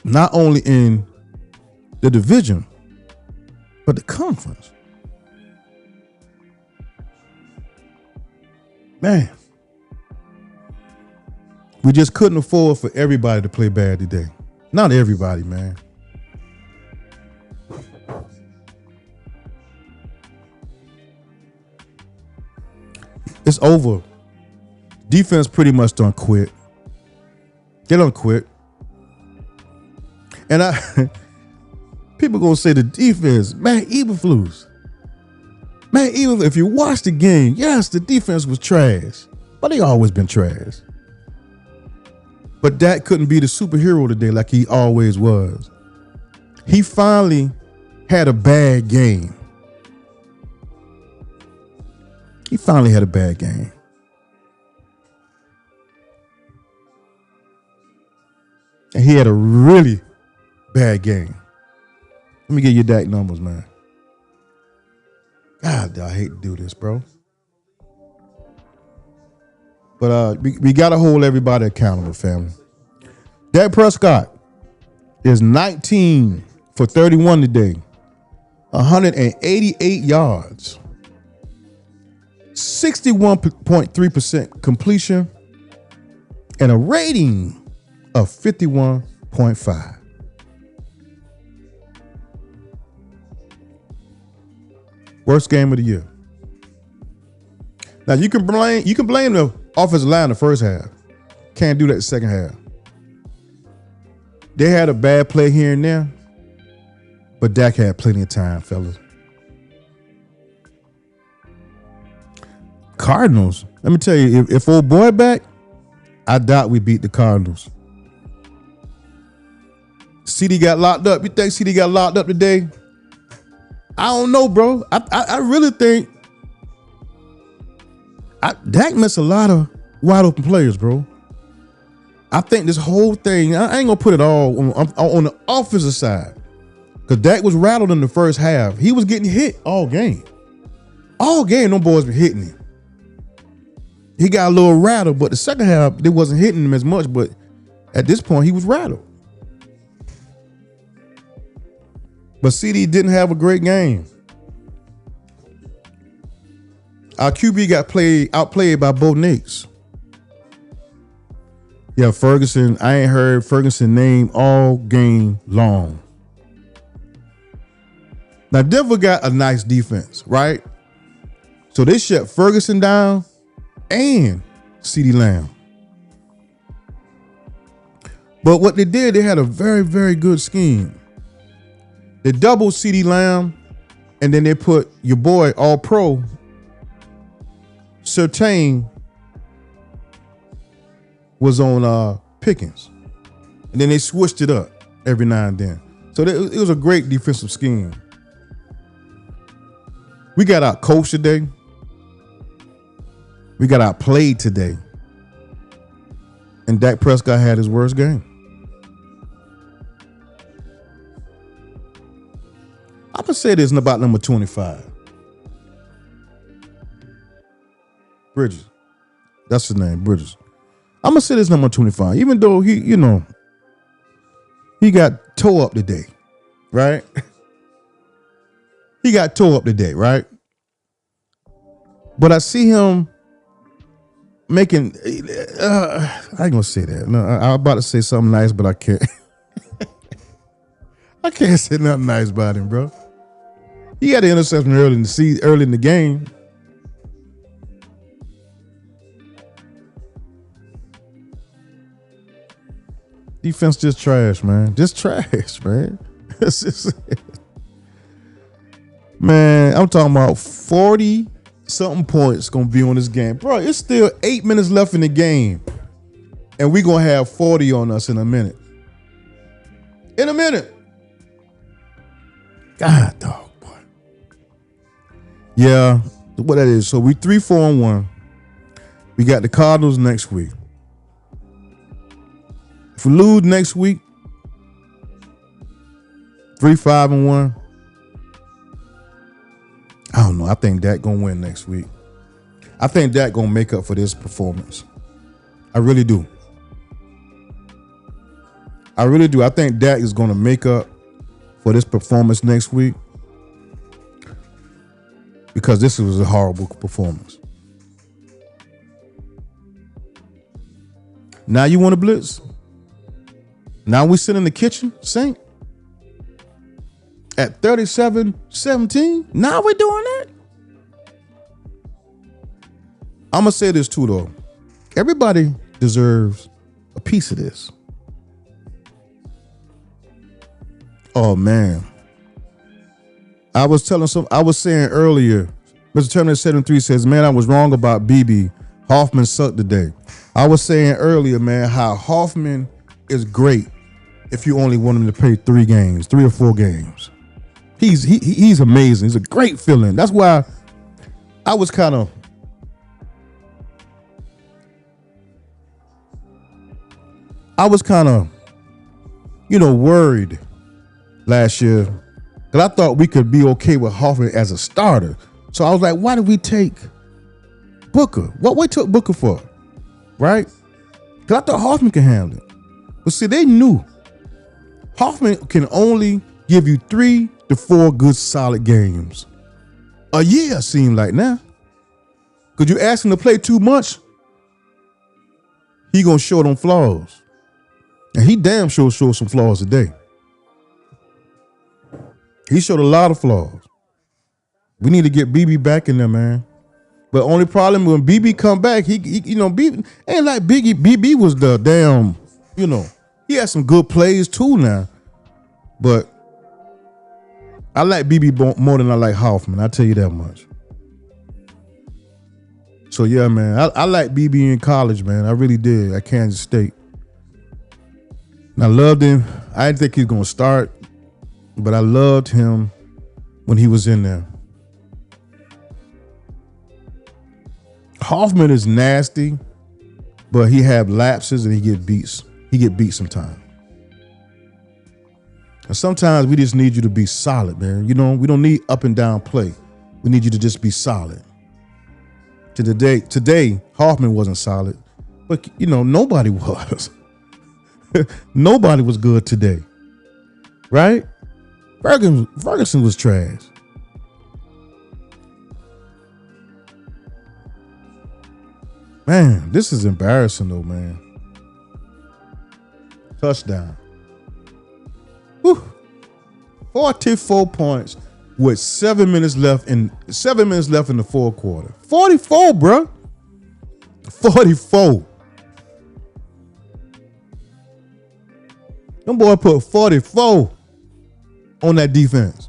Not only in the division, but the conference. Man. We just couldn't afford for everybody to play bad today. Not everybody, man. It's over. Defense pretty much done quit. They done quit. And people gonna say the defense, man, Eberflus. Man, even if you watch the game, yes, the defense was trash, but they always been trash. But Dak couldn't be the superhero today like he always was. He finally had a bad game. He finally had a bad game. And he had a really bad game. Let me get your Dak numbers, man. God, I hate to do this, bro. But we got to hold everybody accountable, family. Dak Prescott is 19 for 31 today. 188 yards. 61.3% completion. And a rating of 51.5. Worst game of the year. Now you can blame the offensive line in the first half. Can't do that the second half. They had a bad play here and there, but Dak had plenty of time, fellas. Cardinals. Let me tell you, if old boy back, I doubt we beat the Cardinals. CD got locked up. You think CD got locked up today? I don't know, bro. I really think Dak missed a lot of wide open players, bro. I think this whole thing, I ain't gonna put it all on the offensive side. Because Dak was rattled in the first half. He was getting hit all game. All game, them boys were hitting him. He got a little rattled, but the second half, they wasn't hitting him as much. But at this point, he was rattled. But CD didn't have a great game. Our QB got outplayed by Bo Nix. Yeah, Ferguson. I ain't heard Ferguson name all game long. Now, Denver got a nice defense, right? So they shut Ferguson down and CeeDee Lamb. But what they did, they had a very, very good scheme. They doubled CeeDee Lamb, and then they put your boy, All-Pro, Surtain, was on Pickens. And then they switched it up every now and then. So it was a great defensive scheme. We got out coached today. We got outplayed today. And Dak Prescott had his worst game. I'm gonna say this about number 25. Bridges. That's his name, Bridges. I'm gonna say this number 25, even though he got tore up today, right? He got tore up today, right? But I see him making. I ain't gonna say that. No, I was about to say something nice, but I can't. I can't say nothing nice about him, bro. He had an interception early in the game. Defense just trash, man. Just trash, man. Man, I'm talking about 40-something points gonna be on this game. Bro, it's still 8 minutes left in the game. And we gonna have 40 on us in a minute. In a minute. God, dog, boy. Yeah, what that is. So we 3-4-1. We got the Cardinals next week. If we lose next week, 3-5-1. I don't know. I think Dak gonna win next week. I think Dak gonna make up for this performance. I really do. I really do. I think Dak is gonna make up for this performance next week because this was a horrible performance. Now you want to blitz? Now we sit in the kitchen, Saint, at 37-17. Now we're doing that. I'm going to say this too, though. Everybody deserves a piece of this. Oh, man. I was saying earlier, Mr. Terminator 73 says, man, I was wrong about BB. Hoffman sucked today. I was saying earlier, man, how Hoffman is great if you only want him to play 3 or 4 games. He's amazing. He's a great feeling. That's why I was kind of worried last year because I thought we could be okay with Hoffman as a starter. So I was like, why did we take Booker? What we took Booker for? Right? Because I thought Hoffman could handle it. But see, they knew Hoffman can only give you 3 to 4 good solid games a year, seemed like now. Because you ask him to play too much, he gonna show them flaws. And he damn sure showed some flaws today. He showed a lot of flaws. We need to get BB back in there, man. But only problem when BB come back, BB ain't like Biggie. BB was the damn, he had some good plays too now. But I like BB more than I like Hoffman. I'll tell you that much. So yeah, man, I like BB in college, man. I really did at Kansas State. And I loved him. I didn't think he was gonna start, but I loved him when he was in there. Hoffman is nasty, but he have lapses and he get beats. He get beat sometimes. And sometimes we just need you to be solid, man. We don't need up and down play. We need you to just be solid. Today, Hoffman wasn't solid, but nobody was. Nobody was good today, right? Ferguson was trash. Man, this is embarrassing though, man. Touchdown. Whew. 44 points with 7 minutes left in the fourth quarter. 44, bro. 44. Them boy put 44 on that defense.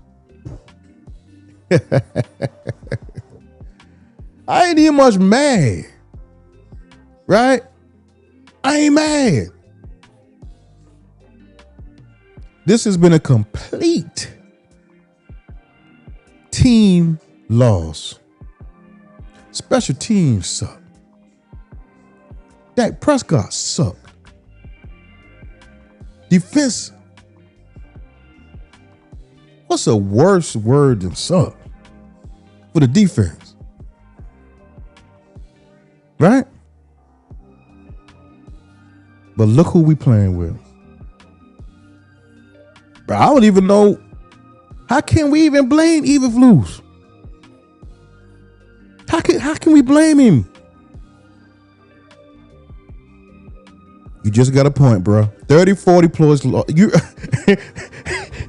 I ain't even much mad. Right? I ain't mad. This has been a complete team loss. Special teams suck. Dak Prescott sucked. Defense. What's a worse word than suck for the defense? Right? But look who we playing with. Bro, I don't even know. How can we even blame Eberflus? How can we blame him? You just got a point, bro. 30, 40 plus.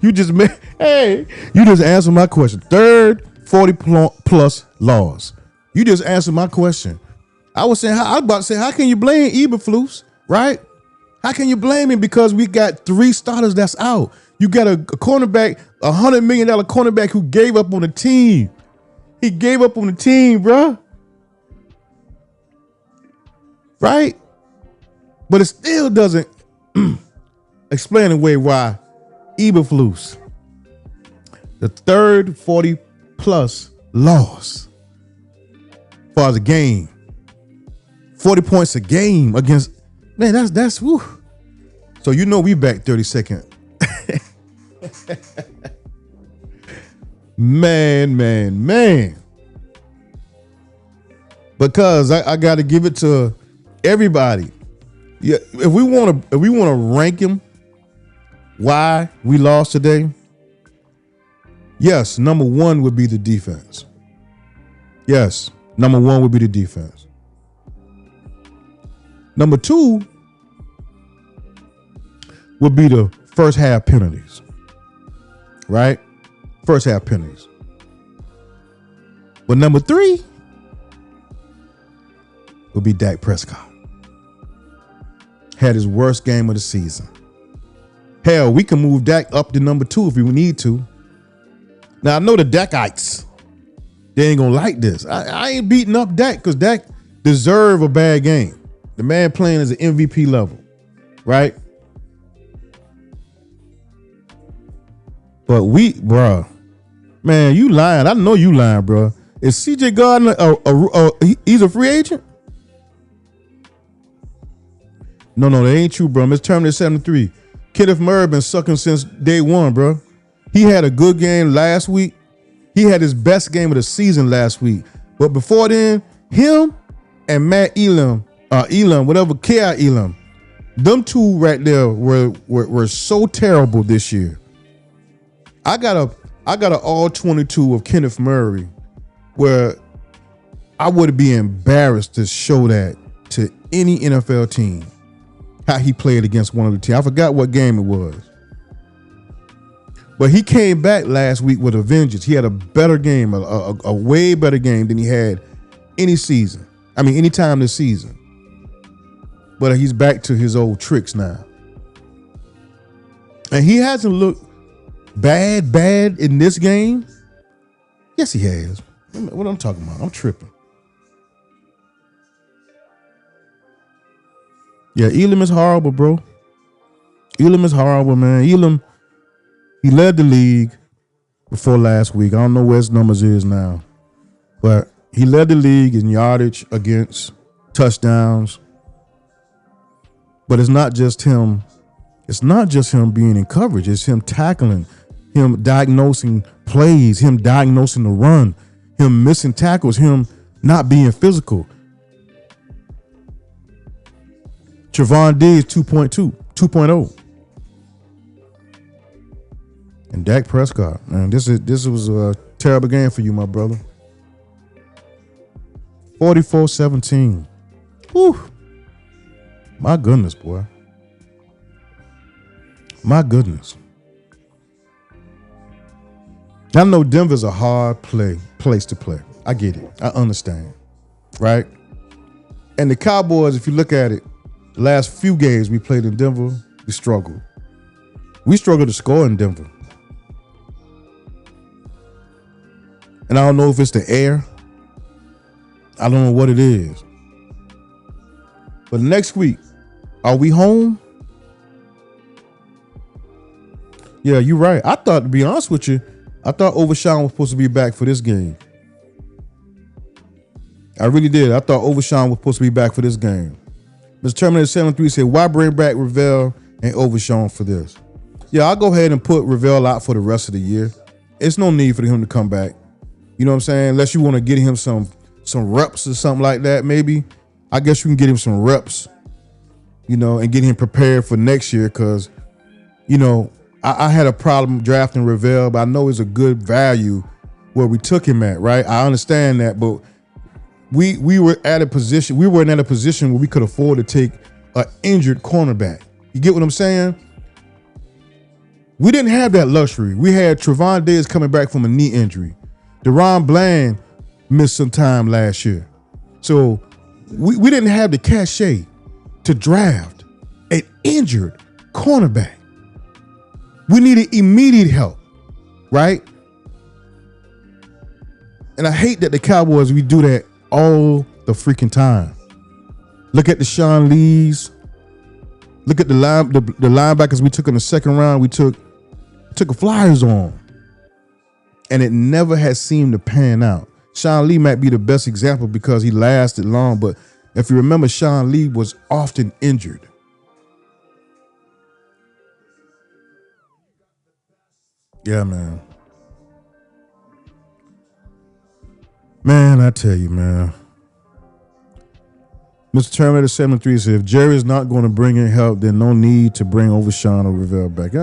You just answered my question. 40 plus laws. You just answered my question. I was about to say, how can you blame Eberflus, right? How can you blame him? Because we got 3 starters that's out. You got a cornerback, $100 million cornerback who gave up on the team. He gave up on the team, bro. Right? But it still doesn't explain away why Eberflus, the third 40 plus loss for the game, 40 points a game against, man, that's woo. So you know we back 32nd. Man. Because I got to give it to everybody. Yeah, if we want to rank him, why we lost today? Yes, number 1 would be the defense. Yes, number 1 would be the defense. Number 2 would be the first half penalties. Right? First half penalties. But number 3 would be Dak Prescott. Had his worst game of the season. Hell, we can move Dak up to number 2 if we need to. Now, I know the Dakites, they ain't gonna like this. I ain't beating up Dak because Dak deserve a bad game. The man playing is an MVP level, right? But man, you lying. I know you lying, bro. Is CJ Gardner he's a free agent? No, that ain't true, bro. It's terminated 73. Kenneth Murray been sucking since day 1, bro. He had a good game last week. He had his best game of the season last week. But before then, him and Matt Elam, K.I. Elam, them 2 right there were so terrible this year. I got an all 22 of Kenneth Murray where I would be embarrassed to show that to any NFL team. How he played against one of the teams. I forgot what game it was. But he came back last week with a vengeance. He had a better game, a way better game than he had any time this season. But he's back to his old tricks now. And he hasn't looked bad in this game. Yes, he has. What I'm talking about? I'm tripping. Yeah, Elam is horrible, bro. Elam is horrible, man. Elam, he led the league before last week. I don't know where his numbers is now. But he led the league in yardage against touchdowns. But it's not just him. It's not just him being in coverage. It's him tackling, him diagnosing plays, him diagnosing the run, him missing tackles, him not being physical. Trevon Diggs 2.0. And Dak Prescott, man, this was a terrible game for you, my brother. 44-17. Whew. My goodness, boy. My goodness. I know Denver's a hard place to play. I get it. I understand. Right? And the Cowboys, if you look at it, the last few games we played in Denver, we struggled. We struggled to score in Denver. And I don't know if it's the air. I don't know what it is. But next week, are we home? Yeah, you're right. I thought, to be honest with you, I thought Overshawn was supposed to be back for this game. I really did. I thought Overshawn was supposed to be back for this game. Mr. Terminator 73 said, why bring back Ravel and Overshawn for this? Yeah, I'll go ahead and put Ravel out for the rest of the year. it's no need for him to come back. You know what I'm saying? Unless you want to get him some reps or something like that, maybe. I guess you can get him some reps, and get him prepared for next year. Because, I had a problem drafting Ravel, but I know it's a good value where we took him at, right? I understand that, but we were at a position. We weren't at a position where we could afford to take an injured cornerback. You get what I'm saying? We didn't have that luxury. We had Trevon Diggs coming back from a knee injury. Deron Bland missed some time last year. So we didn't have the cachet to draft an injured cornerback. We needed immediate help, right? And I hate that the Cowboys, we do that all the freaking time. Look at the Sean Lees. Look at the linebackers we took in the second round. We took a Flyers on. And it never has seemed to pan out. Sean Lee might be the best example because he lasted long, but if you remember, Sean Lee was often injured. Yeah, man. Man, I tell you, man. Mr. Terminator 73 said, if Jerry is not going to bring in help, then no need to bring over Sean or Ravel back.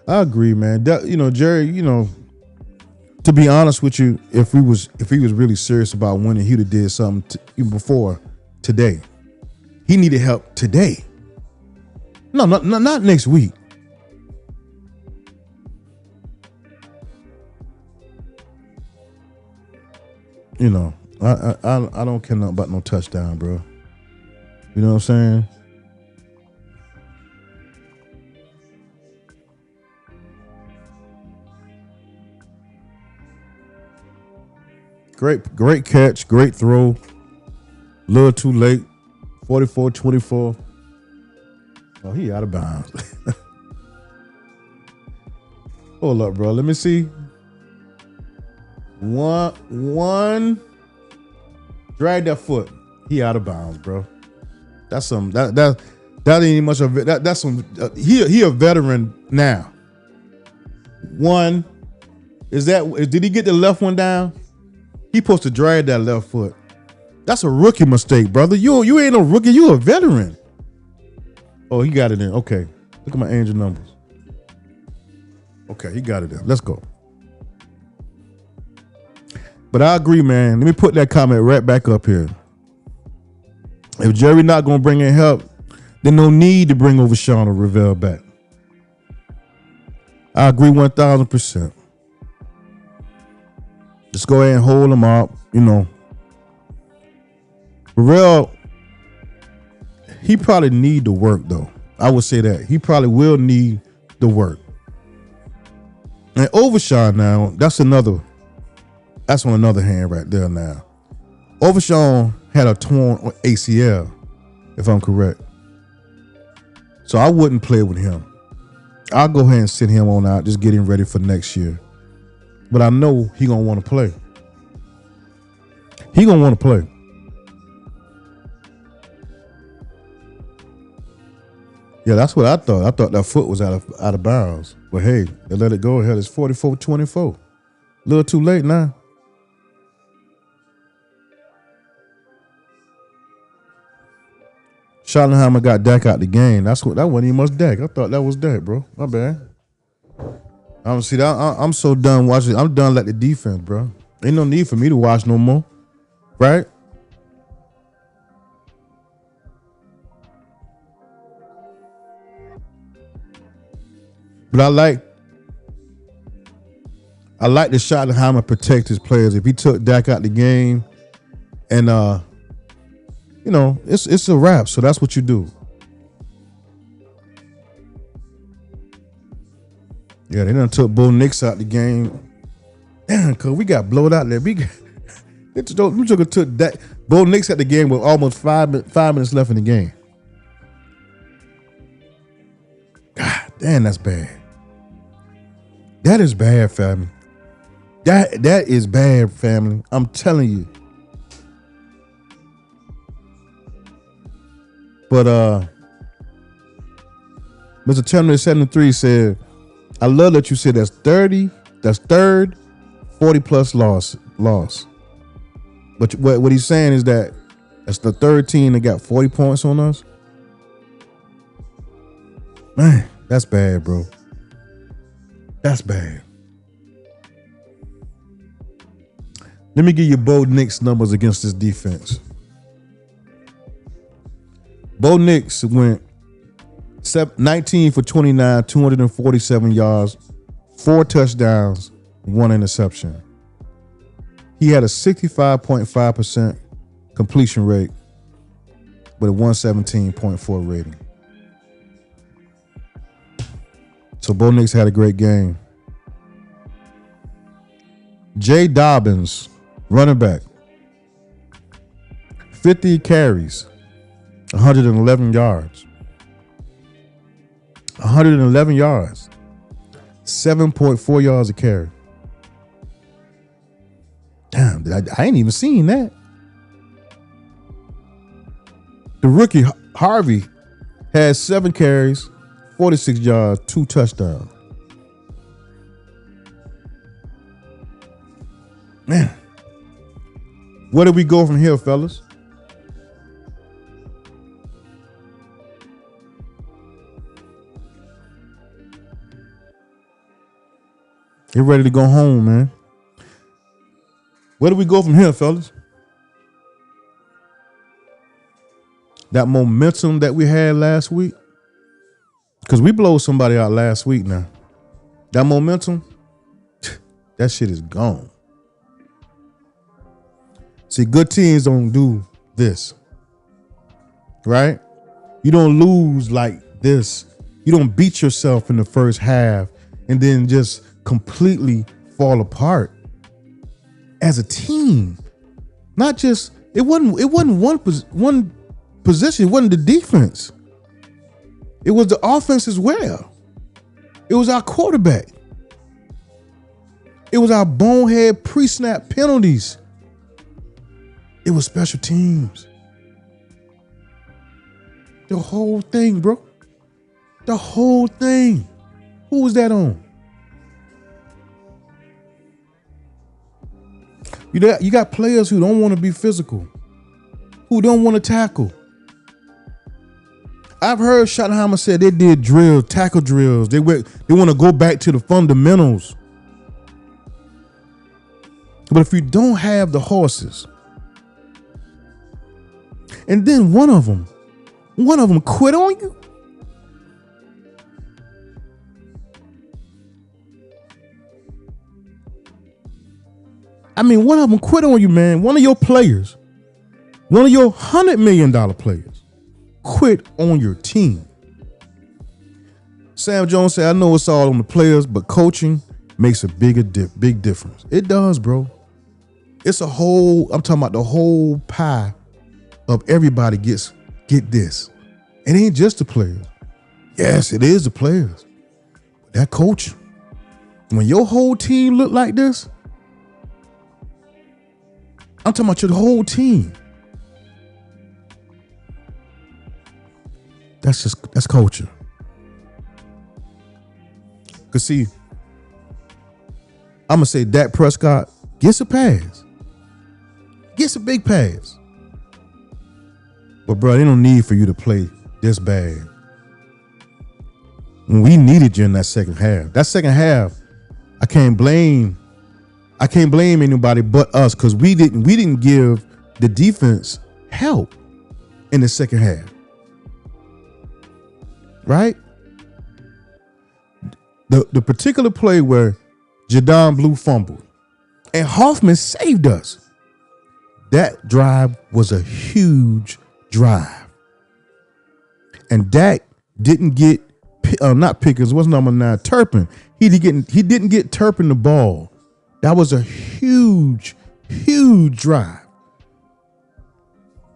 I agree, man. Jerry, to be honest with you, if he was really serious about winning, he'd have did something even before today. He needed help today. No, not next week. I don't care nothing about no touchdown, bro. You know what I'm saying? Great catch, great throw. A little too late. 44-24. Oh, he out of bounds. Hold up, bro. Let me see. One. Drag that foot. He out of bounds, bro. That's some that ain't much of it. That's some. He a veteran now. One. Did he get the left one down? He supposed to drag that left foot. That's a rookie mistake, brother. You ain't no rookie. You a veteran. Oh, he got it in. Okay. Look at my angel numbers. Okay, he got it in. Let's go. But I agree, man. Let me put that comment right back up here. If Jerry not going to bring in help, then no need to bring over Sean or Ravel back. I agree 1,000%. Just go ahead and hold him up. Ravel, he probably need the work, though. I would say that. He probably will need the work. And Overshawn now, that's on another hand right there now. Overshawn had a torn ACL, if I'm correct. So I wouldn't play with him. I'll go ahead and sit him on out, just get him ready for next year. But I know he gonna want to play. He gonna want to play. Yeah, that's what I thought. I thought that foot was out of bounds. But hey, they let it go. Hell, it's 44-24. A little too late now. Schottenheimer got Dak out the game. That wasn't even much Dak. I thought that was Dak, bro. My bad. I'm so done watching. I'm done like the defense, bro. Ain't no need for me to watch no more. Right? But I like the Schottenheimer protect his players. If he took Dak out the game and it's a wrap. So that's what you do. Yeah, they done took Bo Nix out the game. Damn, cause we got blowed out there. We took that. Bo Nix at the game with almost 5 minutes left in the game. God damn, that's bad. That is bad, family. That is bad, family. I'm telling you. But Mr. Terminator 73 said, I love that you said that's 30. That's third 40 plus loss. But what he's saying is that that's the third team that got 40 points on us. Man, that's bad, bro. That's bad. Let me give you Bo Nix numbers against this defense. Bo Nix went 19 for 29, 247 yards, 4 touchdowns, 1 interception. He had a 65.5% completion rate with a 117.4 rating. So Bo Nix had a great game. Jay Dobbins, running back, 50 carries, 111 yards. 111 yards, 7.4 yards a carry. Damn, I ain't even seen that. The rookie Harvey had 7 carries, 46 yards, 2 touchdowns. Man, where do we go from here, fellas? Get ready to go home, man. Where do we go from here, fellas? That momentum that we had last week, because we blow somebody out last week now. That momentum, that shit is gone. See, good teams don't do this, right? You don't lose like this. You don't beat yourself in the first half and then just completely fall apart as a team. Not just it wasn't one position. It wasn't the defense. It was the offense as well. It was our quarterback. It was our bonehead pre-snap penalties. It was special teams. The whole thing, bro. The whole thing. Who was that on? You got players who don't want to be physical, who don't want to tackle. I've heard Schottenheimer said they did drills, tackle drills. They want to go back to the fundamentals. But if you don't have the horses, and then one of them quit on you. I mean, one of them quit on you, man. One of your players, one of your $100 million players, quit on your team. Sam Jones said, I know it's all on the players, but coaching makes a big difference. It does, bro. It's a whole, I'm talking about the whole pie of everybody get this. It ain't just the players. Yes, it is the players. But that coaching. When your whole team look like this, I'm talking about your whole team. That's culture. Cause see, I'm gonna say Dak Prescott gets a pass. Gets a big pass. But bro, they don't need for you to play this bad. When we needed you in that second half. That second half, I can't blame anybody but us, because we didn't give the defense help in the second half. Right? The particular play where Jadon Blue fumbled and Hoffman saved us. That drive was a huge drive. And Dak didn't get not Pickens, what's number 9? Turpin. He didn't get Turpin the ball. That was a huge, huge drive.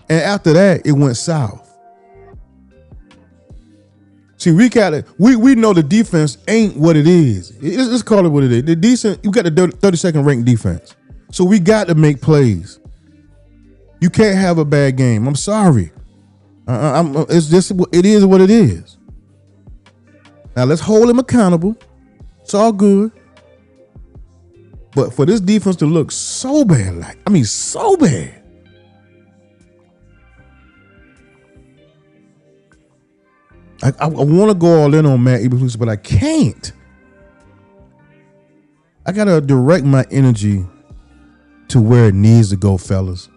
And after that, it went south. See, we know the defense ain't what it is. Let's call it what it is. The decent, you got the 32nd ranked defense. So we got to make plays. You can't have a bad game. I'm sorry. It's just, it is what it is. Now let's hold him accountable. It's all good. But for this defense to look so bad, so bad. I want to go all in on Matt Eberflus, but I can't. I got to direct my energy to where it needs to go, fellas.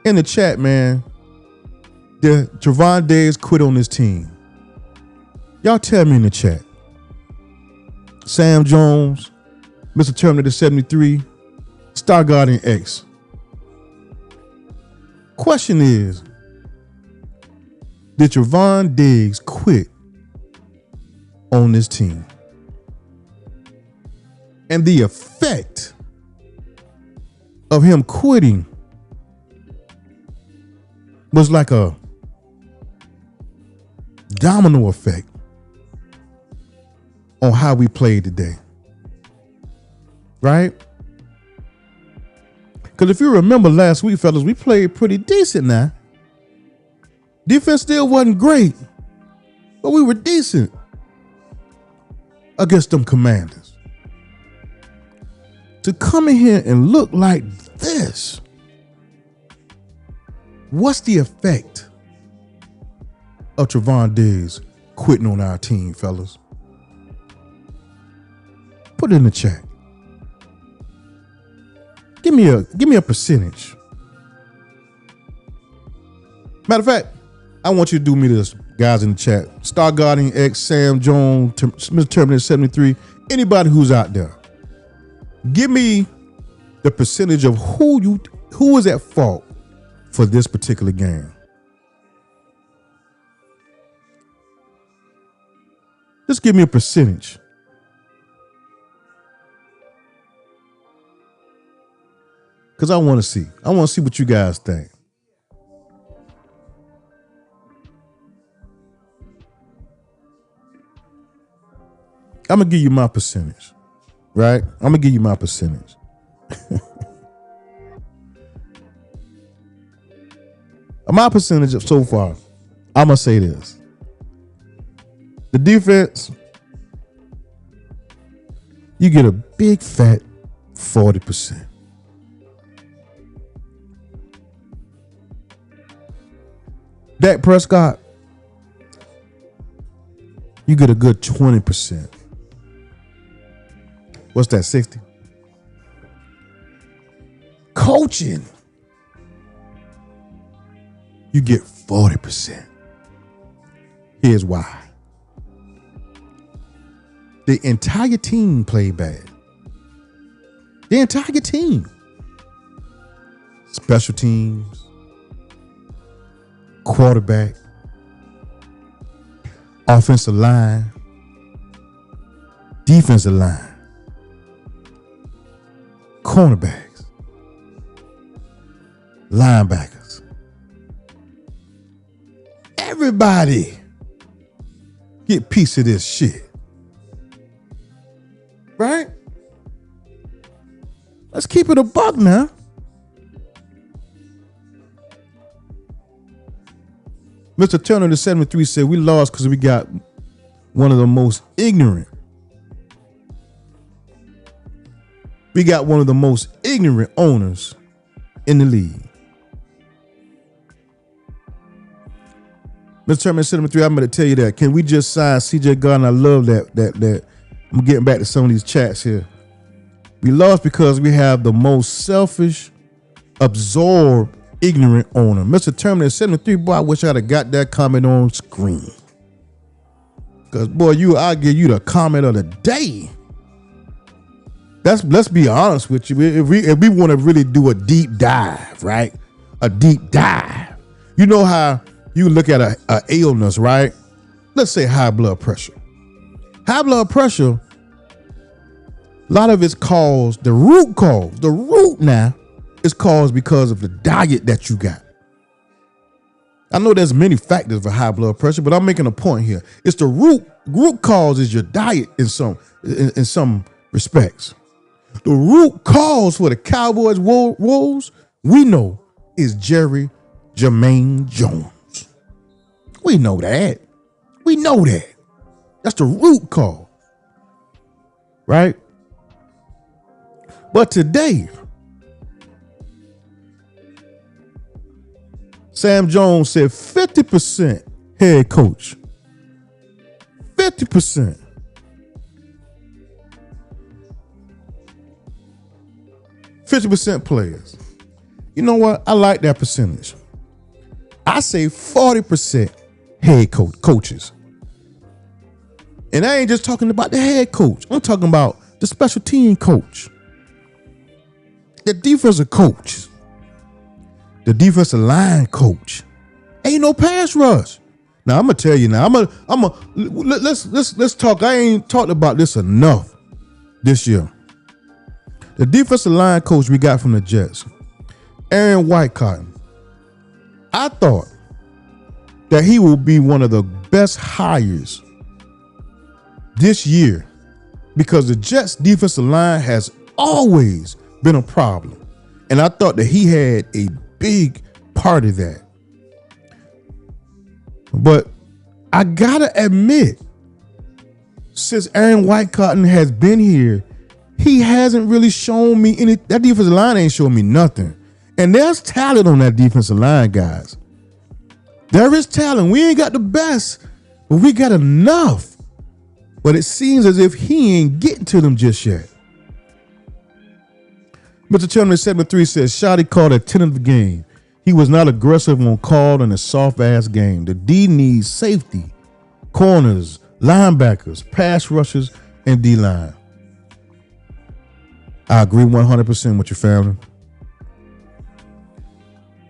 In the chat, man, the Trevon Diggs quit on this team. Y'all tell me in the chat. Sam Jones, Mr. Terminator 73, Star Guardian X. Question is, did Trevon Diggs quit on this team? And the effect of him quitting was like a domino effect on how we played today. Right? Because if you remember last week, fellas, we played pretty decent now. Defense still wasn't great, but we were decent against them Commanders. To come in here and look like this, what's the effect of Trevon Diggs quitting on our team, fellas? Put it in the chat. Give me a percentage. Matter of fact, I want you to do me this, guys in the chat. Star Guardian X, Sam Jones, Mr. Terminator 73, anybody who's out there. Give me the percentage of who is at fault for this particular game. Just give me a percentage. Because I want to see. I want to see what you guys think. I'm going to give you my percentage. Right? I'm going to give you my percentage. My percentage of so far, I'm going to say this. The defense, you get a big fat 40%. Dak Prescott, you get a good 20%. What's that, 60? Coaching, you get 40%. Here's why. The entire team played bad. The entire team. Special teams, quarterback, offensive line, defensive line, cornerbacks, linebackers. Everybody get a piece of this shit. Right? Let's keep it a buck now. Mr. Turner, the 73, said we lost because we got one of the most ignorant. We got one of the most ignorant owners in the league. Mr. Turner, 73, I'm going to tell you that. Can we just sign CJ Gardner? I love that. I'm getting back to some of these chats here. We lost because we have the most selfish, absorbed, ignorant owner. Mr. Terminator 73, boy, I wish I'd have got that comment on screen. Because, boy, I'll give you the comment of the day. Let's be honest with you. If we want to really do a deep dive, right? A deep dive. You know how you look at a illness, right? Let's say high blood pressure. High blood pressure, a lot of it's caused, the root now is caused because of the diet that you got. I know there's many factors for high blood pressure, but I'm making a point here. It's the root cause is your diet in some respects. The root cause for the Cowboys woes, we know, is Jerry Jermaine Jones. We know that. That's the root cause. right? But today, Sam Jones said 50% head coach. 50%. 50% players. You know what? I like that percentage. I say 40% head coaches. And I ain't just talking about the head coach. I'm talking about the special team coach, the defensive coach, the defensive line coach. Ain't no pass rush. Now I'm gonna tell you now. Let's talk. I ain't talked about this enough this year. The defensive line coach we got from the Jets, Aaron Whitecotton. I thought that he will be one of the best hires this year because the Jets defensive line has always been a problem. And I thought that he had a big part of that. But I gotta admit, since Aaron Whitecotton has been here, he hasn't really shown me any. That defensive line ain't showing me nothing. And there's talent on that defensive line, guys. There is talent. We ain't got the best, but we got enough. But it seems as if he ain't getting to them just yet. Mr. Chairman 73 says, Shotty called a tentative game. He was not aggressive on call in a soft-ass game. The D needs safety, corners, linebackers, pass rushers, and D-line. I agree 100% with your family.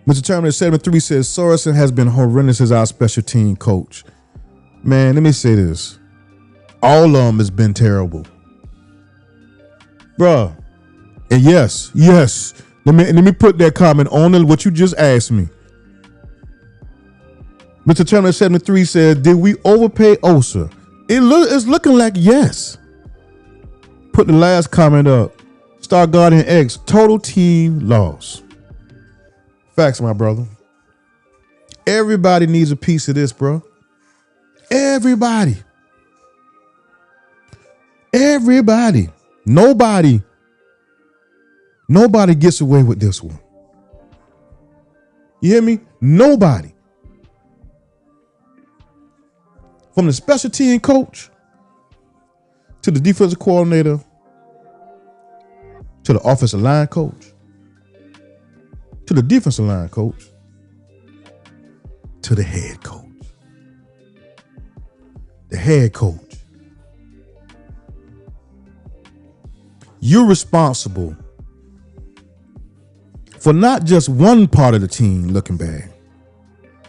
Mr. Chairman 73 says, Sorensen has been horrendous as our special team coach. Man, let me say this. All of them has been terrible. Bruh. And yes. Let me put that comment on what you just asked me. Mr. Turner 73 said, did we overpay Osa? It's looking like yes. Put the last comment up. Star Guardian X, total team loss. Facts, my brother. Everybody needs a piece of this, bro. Everybody. Nobody gets away with this one. You hear me? Nobody. From the special team coach to the defensive coordinator to the offensive line coach to the defensive line coach to the head coach. The head coach. You're responsible for not just one part of the team looking bad.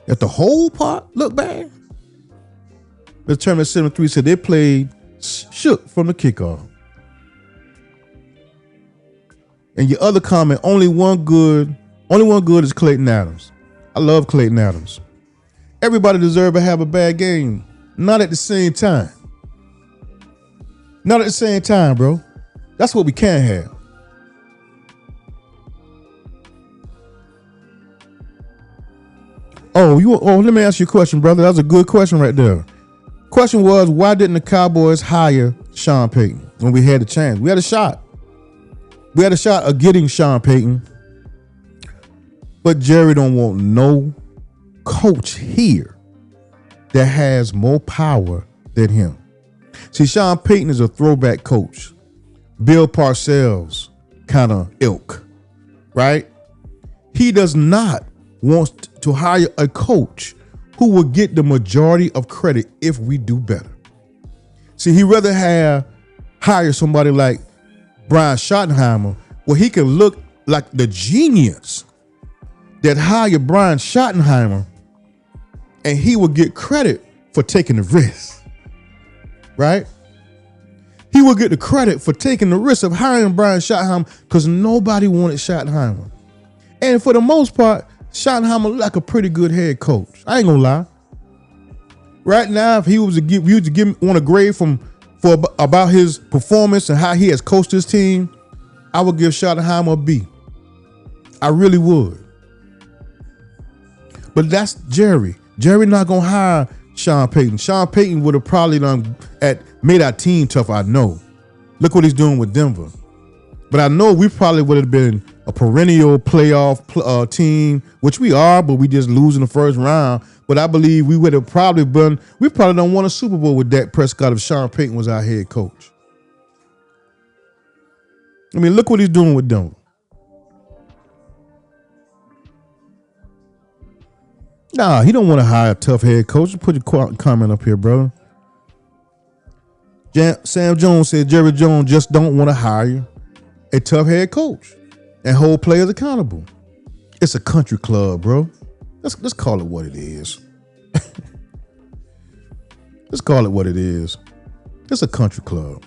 If the whole part look bad. The Chairman 73 said they played shook from the kickoff. And your other comment, only one good is Clayton Adams. I love Clayton Adams. Everybody deserves to have a bad game. Not at the same time. Not at the same time, bro. That's what we can't have. Let me ask you a question, brother. That was a good question right there. Question was, why didn't the Cowboys hire Sean Payton when we had the chance? We had a shot. We had a shot of getting Sean Payton. But Jerry don't want no coach here that has more power than him. See, Sean Payton is a throwback coach. Bill Parcells kind of ilk, right? He does not want to hire a coach who will get the majority of credit if we do better. See, he'd rather hire somebody like Brian Schottenheimer, where he can look like the genius that hired Brian Schottenheimer, and he will get credit for taking the risk, right? He will get the credit for taking the risk of hiring Brian Schottenheimer because nobody wanted Schottenheimer. And for the most part, Schottenheimer looked like a pretty good head coach. I ain't gonna lie. Right now, if he was to give on a grade about his performance and how he has coached his team, I would give Schottenheimer a B. I really would. But that's Jerry. Jerry not gonna hire Sean Payton. Sean Payton would have probably made our team tough, I know. Look what he's doing with Denver. But I know we probably would have been a perennial playoff team, which we are, but we just lose in the first round. But I believe we would have probably been, we probably don't won a Super Bowl with Dak Prescott if Sean Payton was our head coach. I mean, look what he's doing with Denver. Nah, he don't want to hire a tough head coach. Put your comment up here, brother. Sam Jones said Jerry Jones just don't want to hire a tough head coach and hold players accountable. It's a country club, bro. Let's call it what it is. Let's call it what it is. It's a country club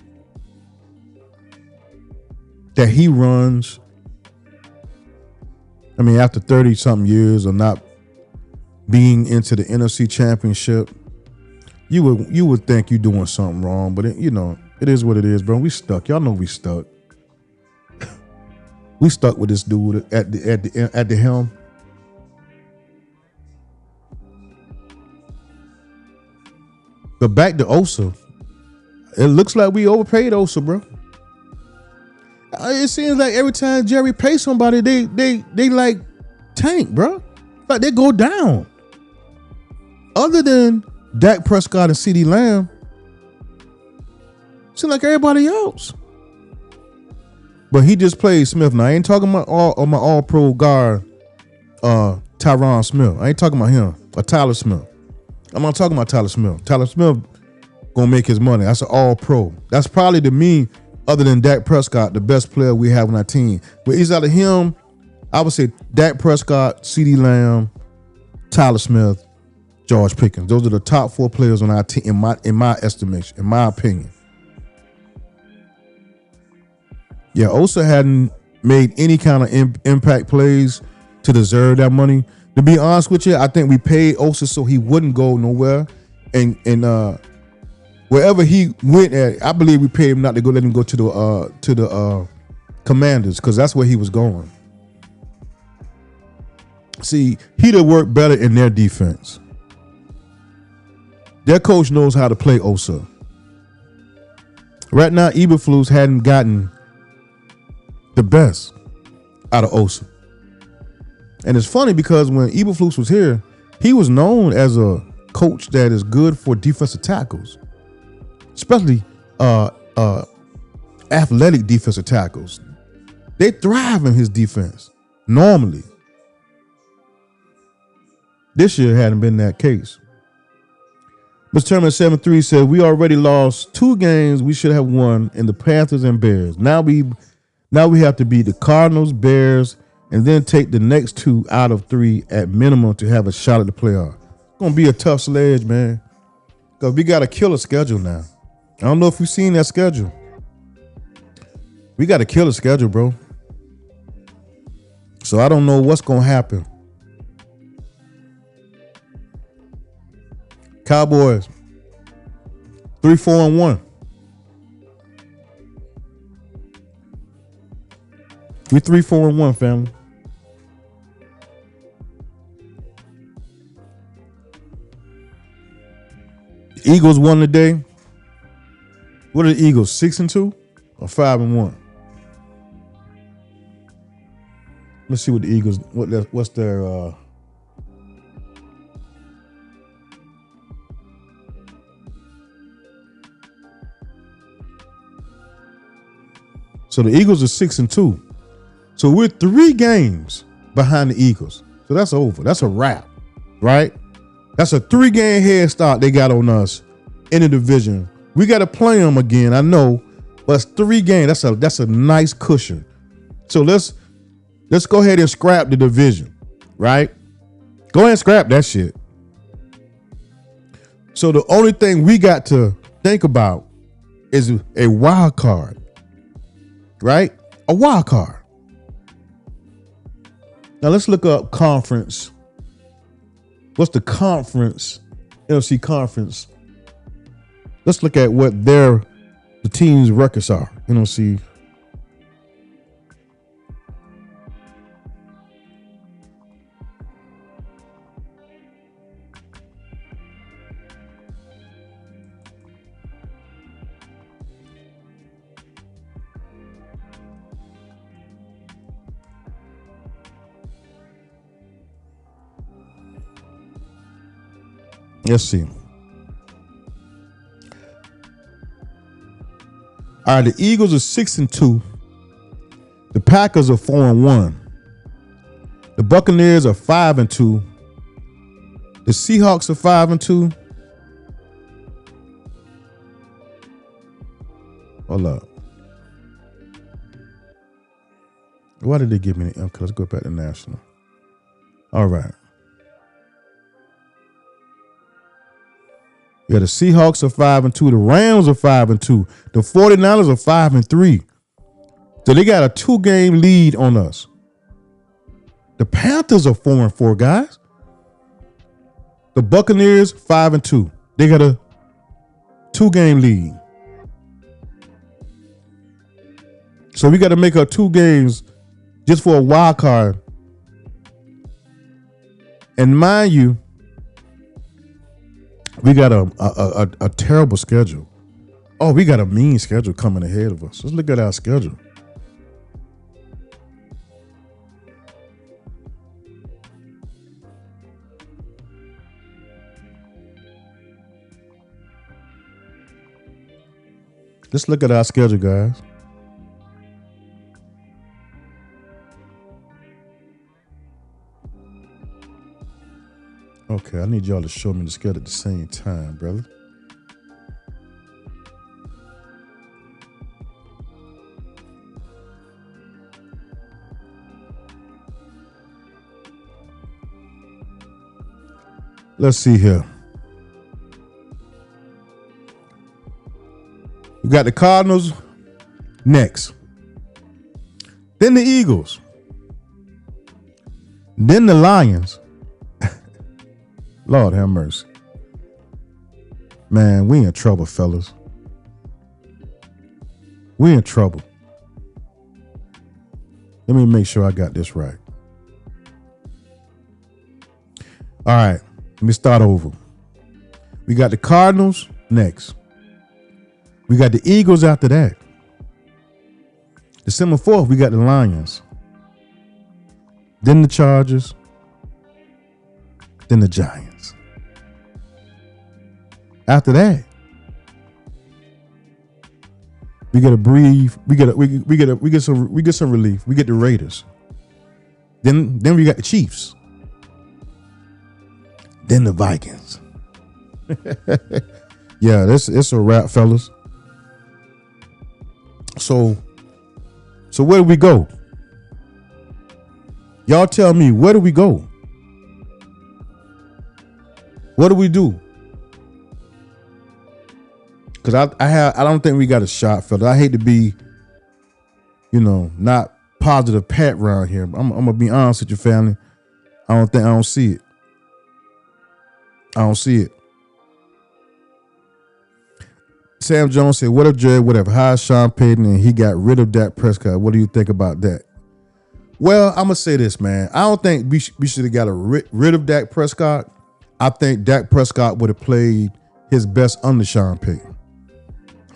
that he runs. I mean, after 30-something years of not being into the NFC Championship, you would think you're doing something wrong, but it is what it is, bro. We stuck. Y'all know we stuck. We stuck with this dude at the helm. But back to Osa, it looks like we overpaid Osa, bro. It seems like every time Jerry pays somebody, they like tank, bro. Like they go down. Other than Dak Prescott and CeeDee Lamb, seems like everybody else. But he just played Smith. Now I ain't talking about my all-pro guard, Tyron Smith. I ain't talking about him or Tyler Smith. I'm not talking about Tyler Smith. Tyler Smith gonna make his money. That's an all-pro. That's probably, to me, other than Dak Prescott, the best player we have on our team. But he's out of him, I would say Dak Prescott, CeeDee Lamb, Tyler Smith, George Pickens. Those are the top 4 players on our team in my estimation, in my opinion. Yeah, Osa hadn't made any kind of impact plays to deserve that money. To be honest with you, I think we paid Osa so he wouldn't go nowhere, and wherever he went at, I believe we paid him not to go. Let him go to the Commanders, because that's where he was going. See, he'd have worked better in their defense. Their coach knows how to play Osa. Right now, Eberflus hadn't gotten the best out of Osa. And it's funny because when Eberflus was here, he was known as a coach that is good for defensive tackles, especially athletic defensive tackles. They thrive in his defense normally. This year hadn't been that case. Mr. Terman 7-3 said, we already lost 2 games we should have won in the Panthers and Bears. Now we have to beat the Cardinals, Bears, and then take the next 2 out of 3 at minimum to have a shot at the playoff. It's going to be a tough sledge, man, because we got a killer schedule now. I don't know if you've seen that schedule. We got a killer schedule, bro. So I don't know what's going to happen. Cowboys, 3-4-1. We 3-4-1, family. The Eagles won today. What are the Eagles? 6-2 or 5-1? Let's see what the Eagles. What's their? So the Eagles are 6-2. So we're 3 games behind the Eagles. So that's over. That's a wrap, right? That's a 3-game head start they got on us in the division. We got to play them again, I know, but it's 3 games. That's a nice cushion. So let's go ahead and scrap the division, right? Go ahead and scrap that shit. So the only thing we got to think about is a wild card, right? A wild card. Now let's look up conference. What's the conference, NFC conference? Let's look at what the team's records are. NFC. Let's see. All right, the Eagles are 6-2. The Packers are 4-1. The Buccaneers are 5-2. The Seahawks are 5-2. Hold up. Why did they give me the let's go back to national. All right. Yeah, the Seahawks are 5-2. The Rams are 5-2. The 49ers are 5-3. So they got a 2-game lead on us. The Panthers are 4-4, guys. The Buccaneers 5-2. They got a 2-game lead. So we got to make our 2 games just for a wild card. And mind you, we got a terrible schedule. Oh, we got a mean schedule coming ahead of us. Let's look at our schedule. Let's look at our schedule, guys. Okay, I need y'all to show me the schedule at the same time, brother. Let's see here. We got the Cardinals next. Then the Eagles. Then the Lions. Lord have mercy. Man, we in trouble, fellas. We in trouble. Let me make sure I got this right. All right, let me start over. We got the Cardinals next. We got the Eagles after that. December 4th, we got the Lions. Then the Chargers. Then the Giants. After that, we gotta breathe. We get some relief. We get the Raiders. Then we got the Chiefs. Then the Vikings. Yeah, it's a wrap, fellas. So where do we go? Y'all tell me, where do we go? What do we do? Because I don't think we got a shot, fella. I hate to be, not positive Pat around here. I'm gonna be honest with your family. I don't see it. I don't see it. Sam Jones said, "What if Jared would have hired Sean Payton and he got rid of Dak Prescott? What do you think about that?" Well, I'm gonna say this, man. I don't think we should have got rid of Dak Prescott. I think Dak Prescott would have played his best under Sean Payton.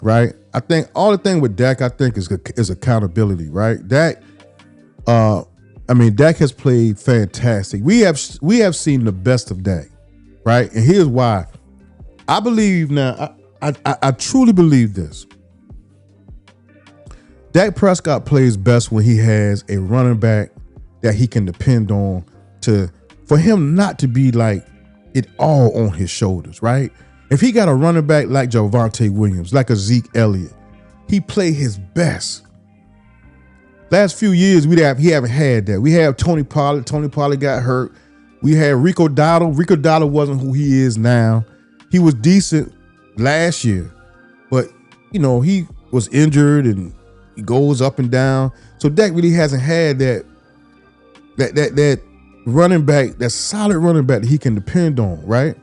Right? I think all the thing with Dak, I think, is accountability, right? Dak has played fantastic. We have seen the best of Dak, right? And here's why. I believe now, I truly believe this. Dak Prescott plays best when he has a running back that he can depend on for him not to be like it all on his shoulders, right? If he got a running back like Javonte Williams, like a Zeke Elliott, he play his best. Last few years, he haven't had that. We have Tony Pollard. Tony Pollard got hurt. We had Rico Dowdle. Rico Dowdle wasn't who he is now. He was decent last year, but he was injured and he goes up and down. So Dak really hasn't had that running back, that solid running back that he can depend on, right?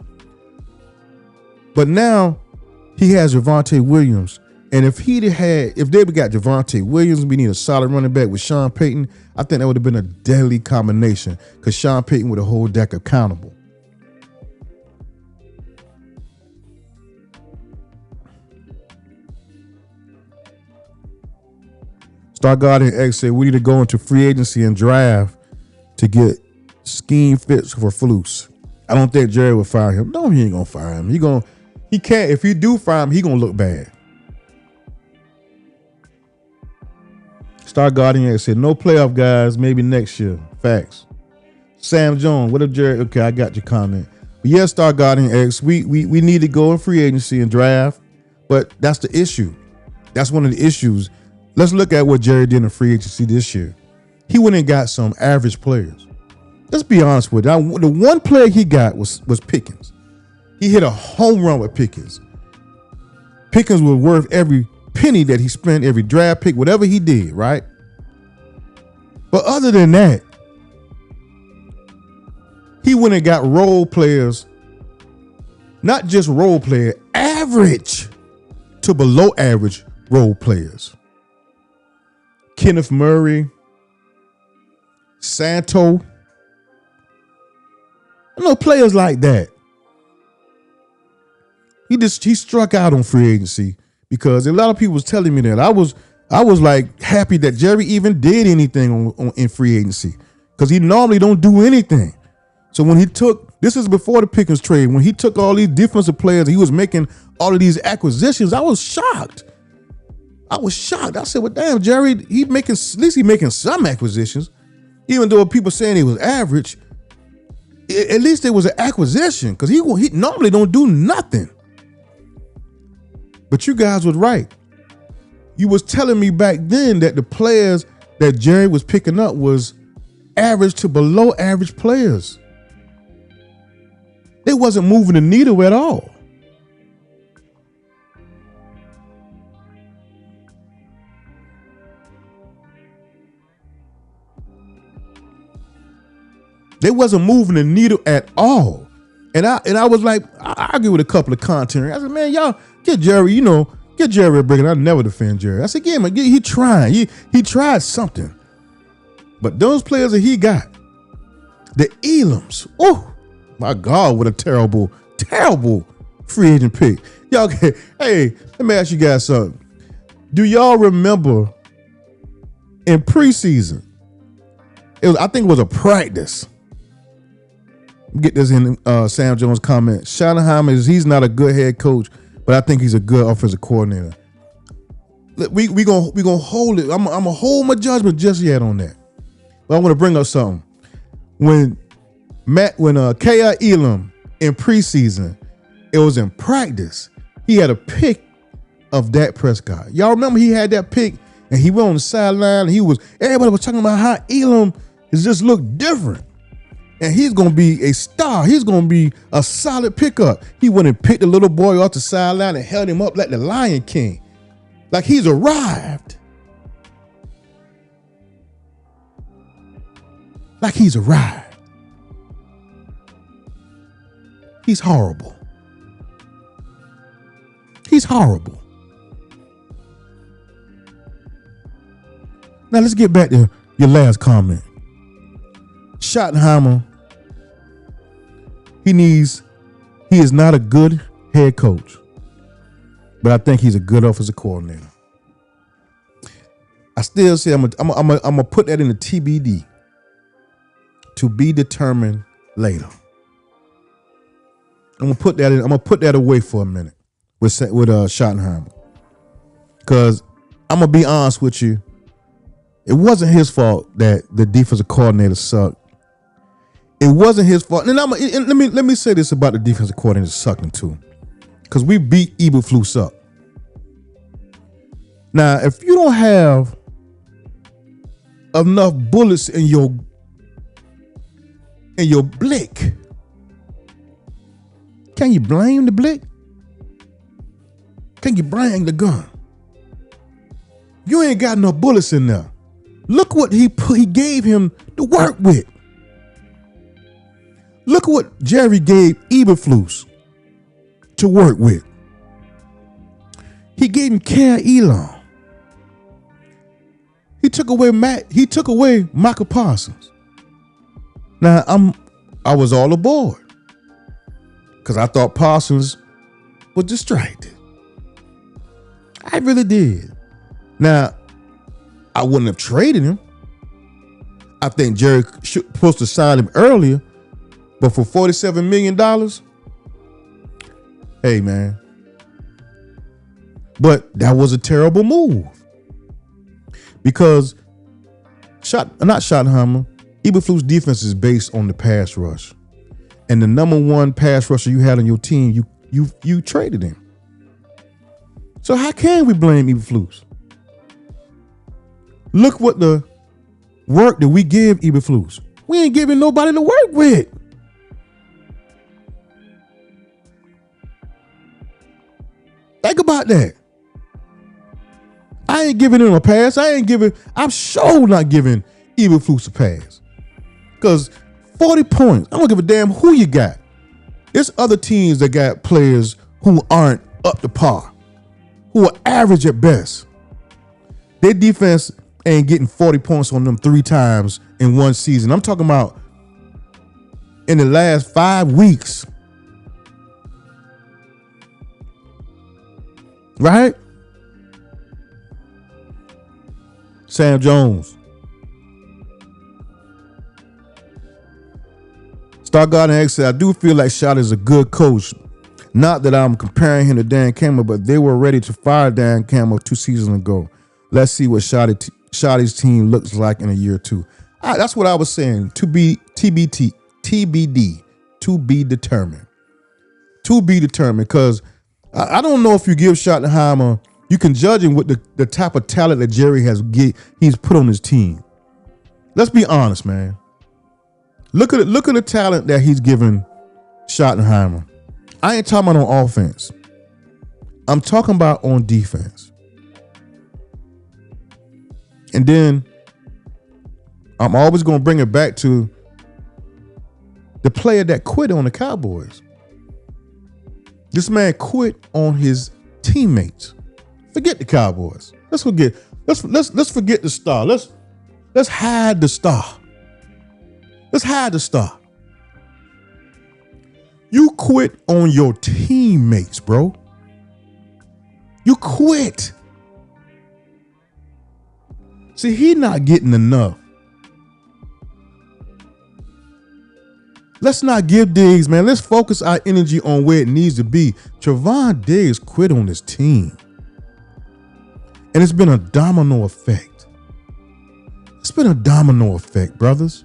But now he has Javonte Williams. And if they got Javonte Williams, we need a solid running back with Sean Payton, I think that would have been a deadly combination because Sean Payton would have hold Dak accountable. Star Guardian X said we need to go into free agency and draft to get scheme fits for Flus. I don't think Jerry will fire him. No, he ain't gonna fire him. He can't. If he do fire him, he gonna look bad. Star Guardian said no playoff guys, maybe next year. Facts. Sam Jones, what up, Jerry? Okay, I got your comment. But yeah, Star Guardian X, we need to go in free agency and draft, but that's the issue. That's one of the issues. Let's look at what Jerry did in free agency this year. He went and got some average players. Let's be honest with you. The one player he got was Pickens. He hit a home run with Pickens. Pickens was worth every penny that he spent, every draft pick, whatever he did, right? But other than that, he went and got role players, not just role player, average to below average role players. Kenneth Murray, Santo, players like that. He struck out on free agency because a lot of people was telling me that. I was like happy that Jerry even did anything in free agency because he normally don't do anything. So when this is before the Pickens trade, when he took all these defensive players, he was making all of these acquisitions. I was shocked. I said, well, damn, Jerry, at least he making some acquisitions, even though people saying he was average. At least it was an acquisition because he normally don't do nothing. But you guys was right. You was telling me back then that the players that Jerry was picking up was average to below average players. They wasn't moving the needle at all. They wasn't moving the needle at all. And I was like, I argued with a couple of content. I said, man, y'all get Jerry, get Jerry a break. And I never defend Jerry. I said, yeah, man, he trying. He tried something. But those players that he got, the Elams, oh my God, what a terrible, terrible free agent pick. Y'all, hey, let me ask you guys something. Do y'all remember in preseason, I think it was a practice. Get this in Sam Jones' comment. Schottenheimer he's not a good head coach, but I think he's a good offensive coordinator. We gonna hold it. I'm gonna hold my judgment just yet on that. But I want to bring up something. When K.I. Elam in preseason, it was in practice. He had a pick of Dak Prescott. Y'all remember he had that pick and he went on the sideline. Everybody was talking about how Elam has just looked different. And he's going to be a star. He's going to be a solid pickup. He went and picked the little boy off the sideline and held him up like the Lion King. Like he's arrived. Like he's arrived. He's horrible. He's horrible. Now let's get back to your last comment. Schottenheimer, he is not a good head coach, but I think he's a good offensive coordinator. I still say I'm gonna put that in the TBD, to be determined later. I'm gonna put that away for a minute with Schottenheimer, because I'm gonna be honest with you, it wasn't his fault that the defensive coordinator sucked. It wasn't his fault. And let me say this about the defensive coordinator sucking too, because we beat Eberflus up. Now, if you don't have enough bullets in your blick, can you blame the blick? Can you blame the gun? You ain't got no bullets in there. Look what he gave him to work with. Look what Jerry gave Eberflus to work with. He gave him K.I. Elam. He took away Michael Parsons. Now I was all aboard because I thought Parsons was distracted. I really did. Now, I wouldn't have traded him. I think Jerry supposed to sign him earlier. But for $47 million, hey, man. But that was a terrible move. Because Schottenheimer, Eberflus defense is based on the pass rush. And the number one pass rusher you had on your team, you traded him. So how can we blame Eberflus? Look what the work that we give Eberflus. We ain't giving nobody to work with. Think about that. I ain't giving him a pass. I'm sure not giving Eberflus a pass. Because 40 points, I don't give a damn who you got. There's other teams that got players who aren't up to par, who are average at best. Their defense ain't getting 40 points on them 3 times in one season. I'm talking about in the last 5 weeks. Right? Sam Jones. Star Garden X said, I do feel like Schott is a good coach. Not that I'm comparing him to Dan Campbell, but they were ready to fire Dan Campbell 2 seasons ago. Let's see what Schotty's team looks like in a year or two. That's what I was saying. TBD, to be determined. To be determined, because I don't know if you give Schottenheimer, you can judge him with the type of talent that Jerry he's put on his team. Let's be honest, man. Look at the talent that he's given Schottenheimer. I ain't talking about on offense. I'm talking about on defense. And then I'm always going to bring it back to the player that quit on the Cowboys. This man quit on his teammates. Forget the Cowboys. Let's forget the star. Let's hide the star. Let's hide the star. You quit on your teammates, bro. You quit. See, he not getting enough. Let's not give Diggs, man. Let's focus our energy on where it needs to be. Trevon Diggs quit on his team. And it's been a domino effect. It's been a domino effect, brothers.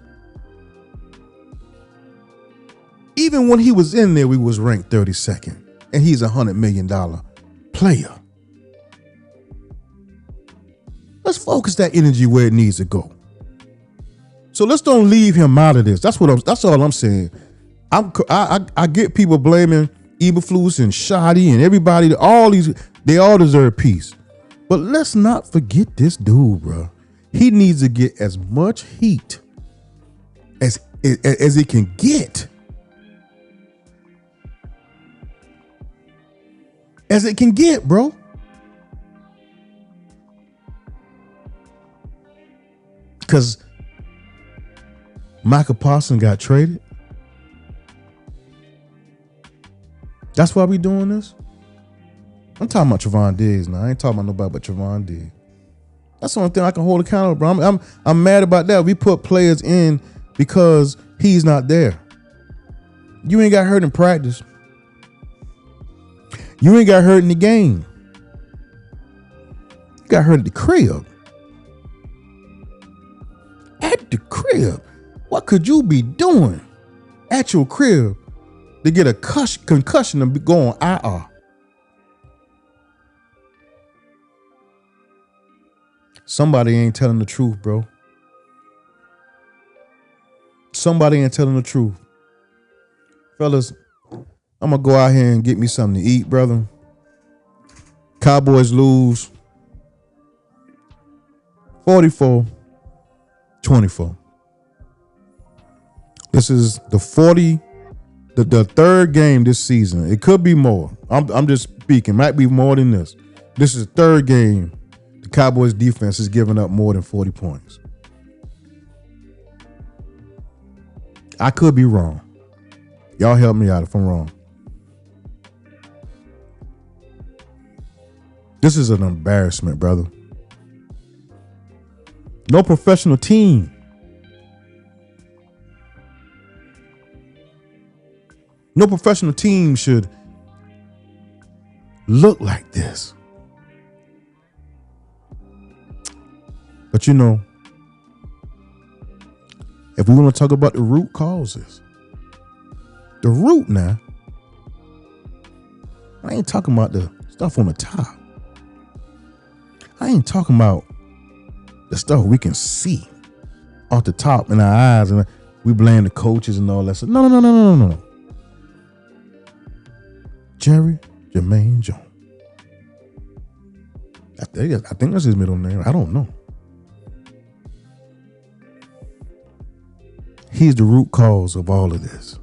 Even when he was in there, we was ranked 32nd. And he's a $100 million player. Let's focus that energy where it needs to go. So let's don't leave him out of this. That's all I'm saying. I get people blaming Eberflus and Schotty and everybody. They all deserve peace. But let's not forget this dude, bro. He needs to get as much heat as he can get. As it can get, bro. Because Micah Parsons got traded. That's why we doing this. I'm talking about Trevon Diggs now. I ain't talking about nobody but Trevon Diggs. That's the only thing I can hold accountable, bro. I'm mad about that. We put players in because he's not there. You ain't got hurt in practice. You ain't got hurt in the game. You got hurt at the crib. At the crib. What could you be doing at your crib to get a concussion and go on IR? Somebody ain't telling the truth, bro. Somebody ain't telling the truth. Fellas, I'm going to go out here and get me something to eat, brother. Cowboys lose 44-24. This is the third game this season. It could be more. I'm just speaking. Might be more than this. This is the third game the Cowboys defense is giving up more than 40 points. I could be wrong. Y'all help me out if I'm wrong. This is an embarrassment, brother. No professional team. No professional team should look like this. But you know, if we want to talk about the root causes, the root now, I ain't talking about the stuff on the top. I ain't talking about the stuff we can see off the top in our eyes and we blame the coaches and all that stuff. No. Jermaine Jones. I think that's his middle name. I don't know. He's the root cause of all of this.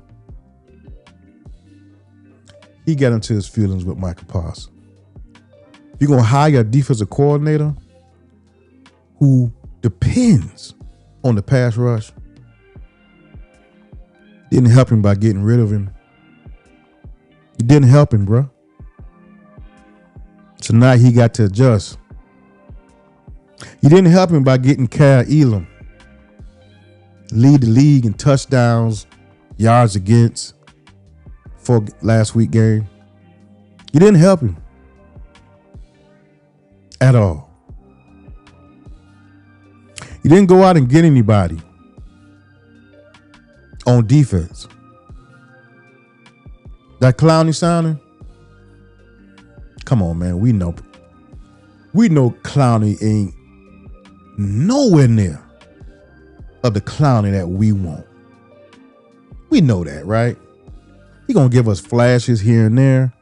He got into his feelings with Michael Parsons. You're going to hire a defensive coordinator who depends on the pass rush. Didn't help him by getting rid of him. It didn't help him, bro. So now he got to adjust. You didn't help him by getting Kyle Elam. Lead the league in touchdowns, yards against for last week game. You didn't help him at all. You didn't go out and get anybody on defense. That Clowney signing? Come on, man. We know Clowney ain't nowhere near of the Clowney that we want. We know that, right? He gonna give us flashes here and there,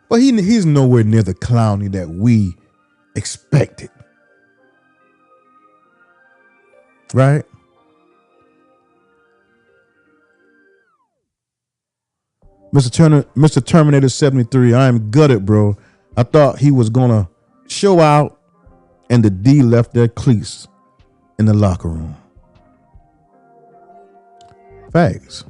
but he's nowhere near the Clowney that we expected, right? Mr. Terminator 73, I am gutted, bro. I thought he was gonna show out, and the D left their cleats in the locker room. Facts.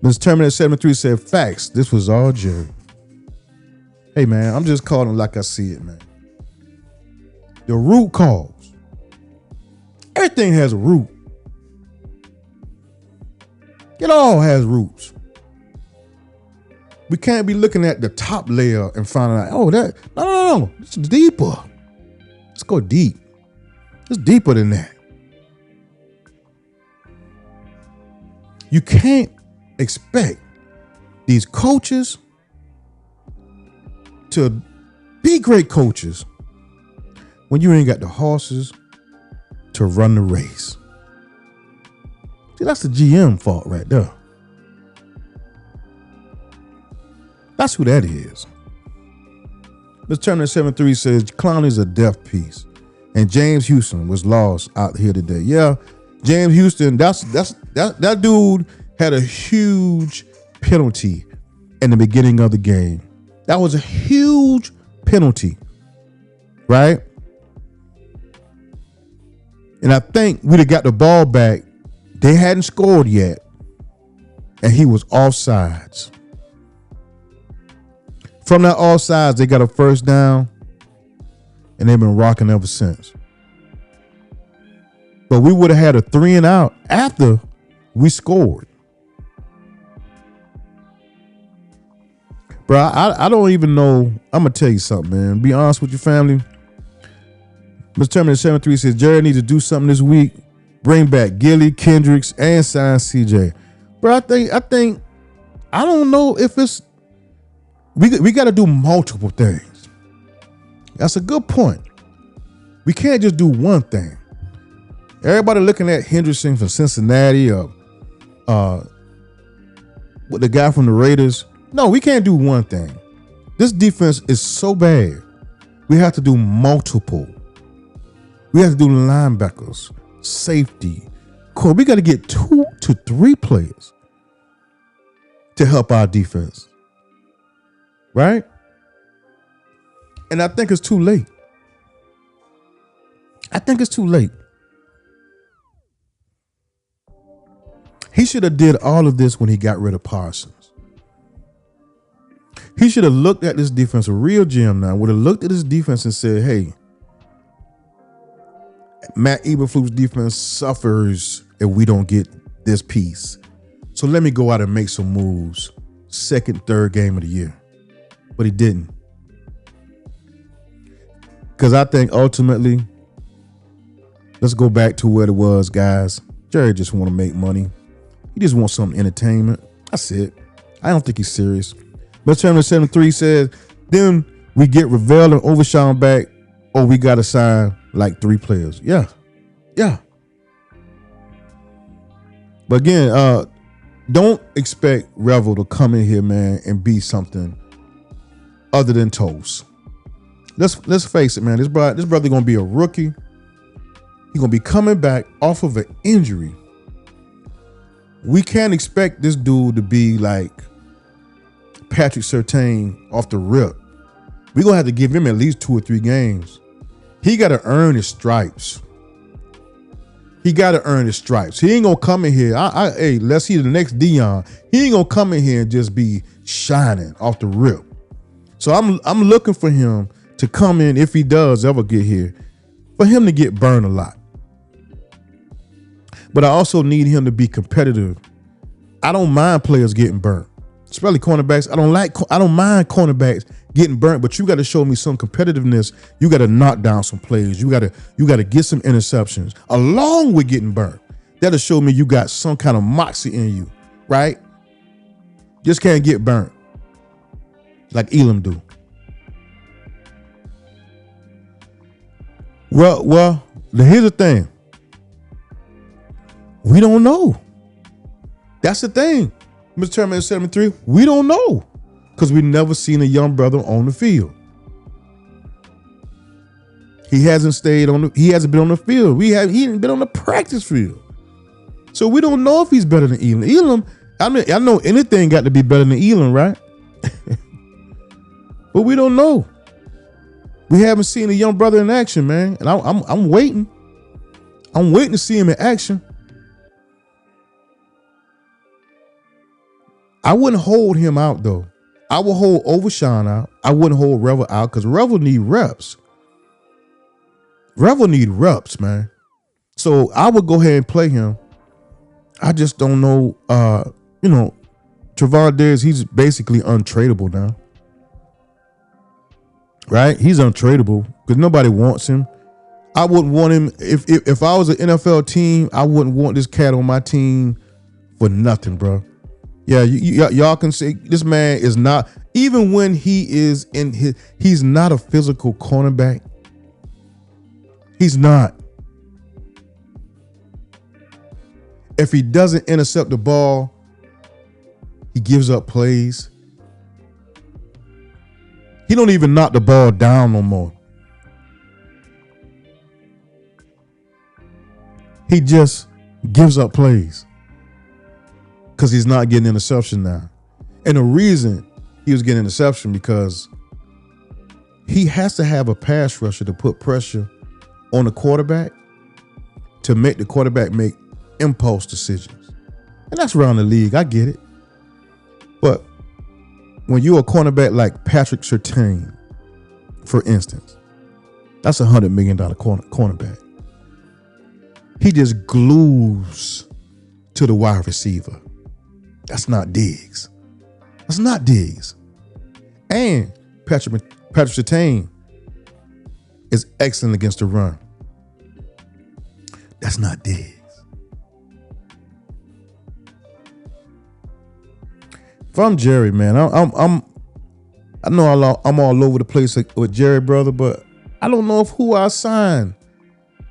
Mr. Terminator 73 said, facts. This was all Jerry. Hey, man, I'm just calling it like I see it, man. The root cause. Everything has a root. It all has roots. We can't be looking at the top layer and finding out, oh, that, no. It's deeper. Let's go deep. It's deeper than that. You can't expect these coaches to be great coaches when you ain't got the horses to run the race. See, that's the GM fault right there. That's who that is. Mr. Terminator 73 says Clowney's a deaf piece, and James Houston was lost out here today. Yeah, James Houston. That dude had a huge penalty in the beginning of the game. That was a huge penalty, right? And I think we'd have got the ball back. They hadn't scored yet, and he was offsides. From that offsides, they got a first down, and they've been rocking ever since. But we would have had a 3-and-out after we scored. Bro, I don't even know. I'm going to tell you something, man. Be honest with your family. Mr. Terminator 73 says, Jerry needs to do something this week. Bring back Gilly, Kendricks, and sign CJ. Bro, I don't know if it's, we got to do multiple things. That's a good point. We can't just do one thing. Everybody looking at Henderson from Cincinnati or with the guy from the Raiders. No, we can't do one thing. This defense is so bad. We have to do multiple. We have to do linebackers, safety, core. We got to get 2 to 3 players to help our defense. Right? And I think it's too late. He should have did all of this when he got rid of Parsons. He should have looked at this defense, a real GM now, would have looked at this defense and said, hey, Matt Eberflus defense suffers if we don't get this piece. So let me go out and make some moves. Second, third game of the year. But he didn't. Because I think ultimately, let's go back to where it was, guys. Jerry just want to make money. He just wants some entertainment. That's it. I don't think he's serious. Mr. Terminal 73 says, then we get Ravel and Overshawn back, or we got to sign like 3 players. Yeah. But again, don't expect Revel to come in here, man, and be something other than toast. Let's face it, man. This brother gonna be a rookie. He's gonna be coming back off of an injury. We can't expect this dude to be like Patrick Surtain off the rip. We're gonna have to give him at least 2 or 3 games. He gotta earn his stripes. He gotta earn his stripes. He ain't gonna come in here. Hey, let's see the next Dion. He ain't gonna come in here and just be shining off the rip. So I'm looking for him to come in, if he does ever get here, for him to get burned a lot. But I also need him to be competitive. I don't mind players getting burnt, especially cornerbacks. I don't mind cornerbacks getting burnt, but you got to show me some competitiveness. You got to knock down some plays. You got to get some interceptions along with getting burnt. That'll show me you got some kind of moxie in you, right? Just can't get burnt like Elam do. Well, here's the thing. We don't know. That's the thing, Mr. Terminator 73. We don't know because we never seen a young brother on the field. He hasn't been on the field. He hasn't been on the practice field. So we don't know if he's better than Elam. Elam, I know anything got to be better than Elam, right? But we don't know. We haven't seen a young brother in action, man. And I'm waiting. I'm waiting to see him in action. I wouldn't hold him out, though. I would hold Overshawn out. I wouldn't hold Revel out because Revel need reps. Revel need reps, man. So I would go ahead and play him. I just don't know. Trevon Diggs, he's basically untradeable now. Right? He's untradeable because nobody wants him. I wouldn't want him. If I was an NFL team, I wouldn't want this cat on my team for nothing, bro. Yeah, y'all can say this man is not, even when he is he's not a physical cornerback. He's not. If he doesn't intercept the ball, he gives up plays. He don't even knock the ball down no more. He just gives up plays because he's not getting interception now. And the reason he was getting interception because he has to have a pass rusher to put pressure on the quarterback to make the quarterback make impulse decisions. And that's around the league. I get it. But when you're a cornerback like Patrick Surtain, for instance, that's $100 million cornerback. He just glues to the wide receiver. That's not Diggs. That's not Diggs. And Patrick Surtain is excellent against the run. That's not Diggs. If I'm Jerry, man, I know I'm all over the place with Jerry, brother, but I don't know who I sign.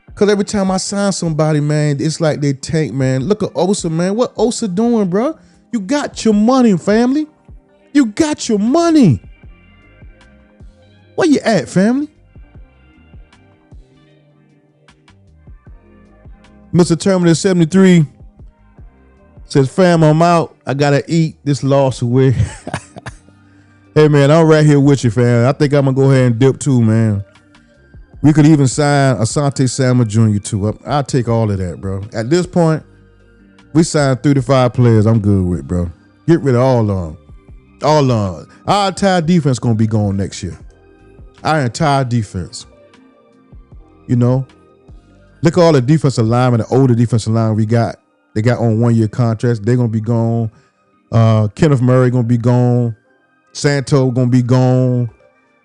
Because every time I sign somebody, man, it's like they tank, man. Look at Osa, man. What Osa doing, bro? You got your money, family. You got your money. Where you at, family? Mr. Terminator 73 says, fam, I'm out. I got to eat this loss away. Hey, man, I'm right here with you, fam. I think I'm going to go ahead and dip too, man. We could even sign Asante Samuel Jr. too. I'll take all of that, bro. At this point, we signed 3 to 5 players I'm good with, bro. Get rid of all of them. All of them. Our entire defense going to be gone next year. Our entire defense. You know? Look at all the defensive linemen, the older defensive line we got. They got on 1-year contracts. They're gonna be gone. Kenneth Murray gonna be gone. Santo gonna be gone.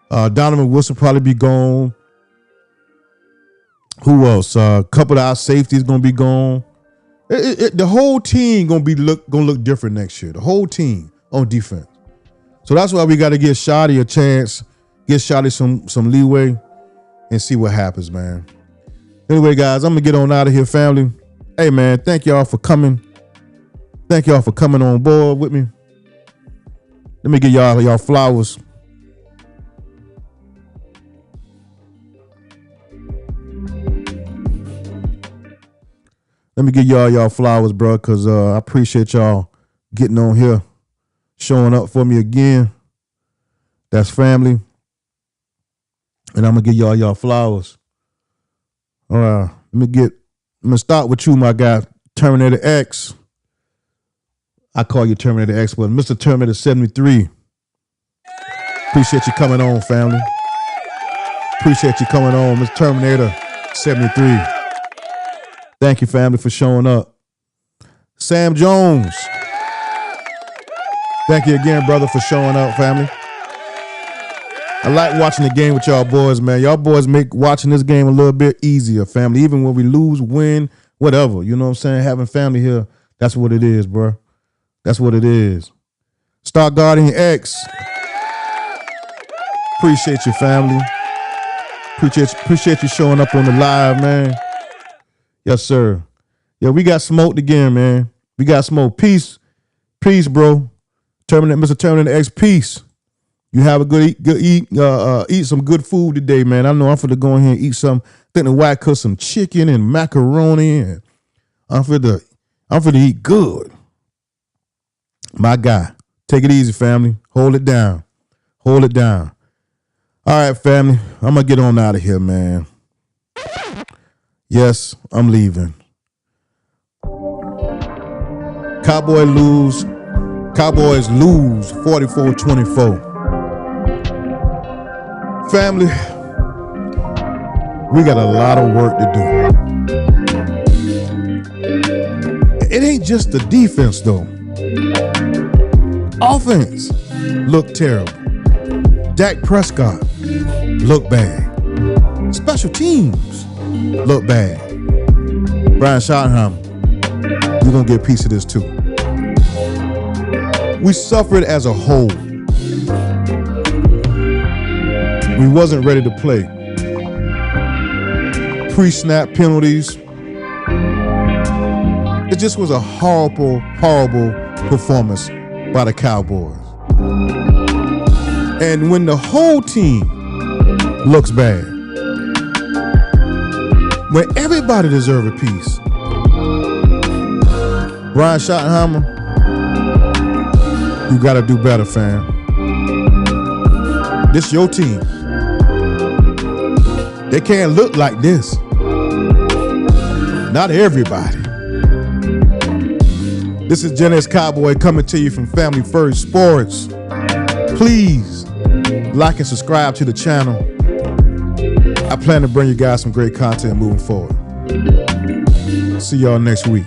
Donovan Wilson probably be gone. Who else? A couple of our safeties gonna be gone. The whole team gonna look different next year. The whole team on defense. So that's why we got to give Shotty a chance, give Shotty some leeway, and see what happens, man. Anyway, guys, I'm gonna get on out of here, family. Hey, man, thank y'all for coming. Thank y'all for coming on board with me. Let me give y'all flowers. Let me give y'all flowers, bro, because I appreciate y'all getting on here, showing up for me again. That's family. And I'm going to give y'all flowers. All right. I'm going to start with you, my guy, Terminator X. I call you Terminator X, but Mr. Terminator 73. Appreciate you coming on, family. Appreciate you coming on, Mr. Terminator 73. Thank you, family, for showing up. Sam Jones. Thank you again, brother, for showing up, family. I like watching the game with y'all boys, man. Y'all boys make watching this game a little bit easier, family. Even when we lose, win, whatever. You know what I'm saying? Having family here, that's what it is, bro. That's what it is. Star Guardian X. Appreciate you, family. Appreciate you showing up on the live, man. Yes, sir. Yeah, we got smoked again, man. We got smoked. Peace, bro. Mr. Terminator X, peace. You have a good eat some good food today, man. I know I'm finna go in here and eat some. I think the wife cooked some chicken and macaroni, and I'm finna eat good. My guy, take it easy, family. Hold it down. Hold it down. All right, family. I'm gonna get on out of here, man. Yes, I'm leaving. Cowboys lose 44-24. Family, we got a lot of work to do. It ain't just the defense, though. Offense look terrible. Dak Prescott look bad. Special teams look bad. Brian Schottenheimer, you're going to get a piece of this too. We suffered as a whole. We wasn't ready to play. Pre-snap penalties. It just was a horrible, horrible performance by the Cowboys. And when the whole team looks bad, when everybody deserves a piece, Brian Schottenheimer, you got to do better, fam. This your team. They can't look like this. Not everybody. This is Gen X Cowboy coming to you from Family First Sports. Please like and subscribe to the channel. I plan to bring you guys some great content moving forward. See y'all next week.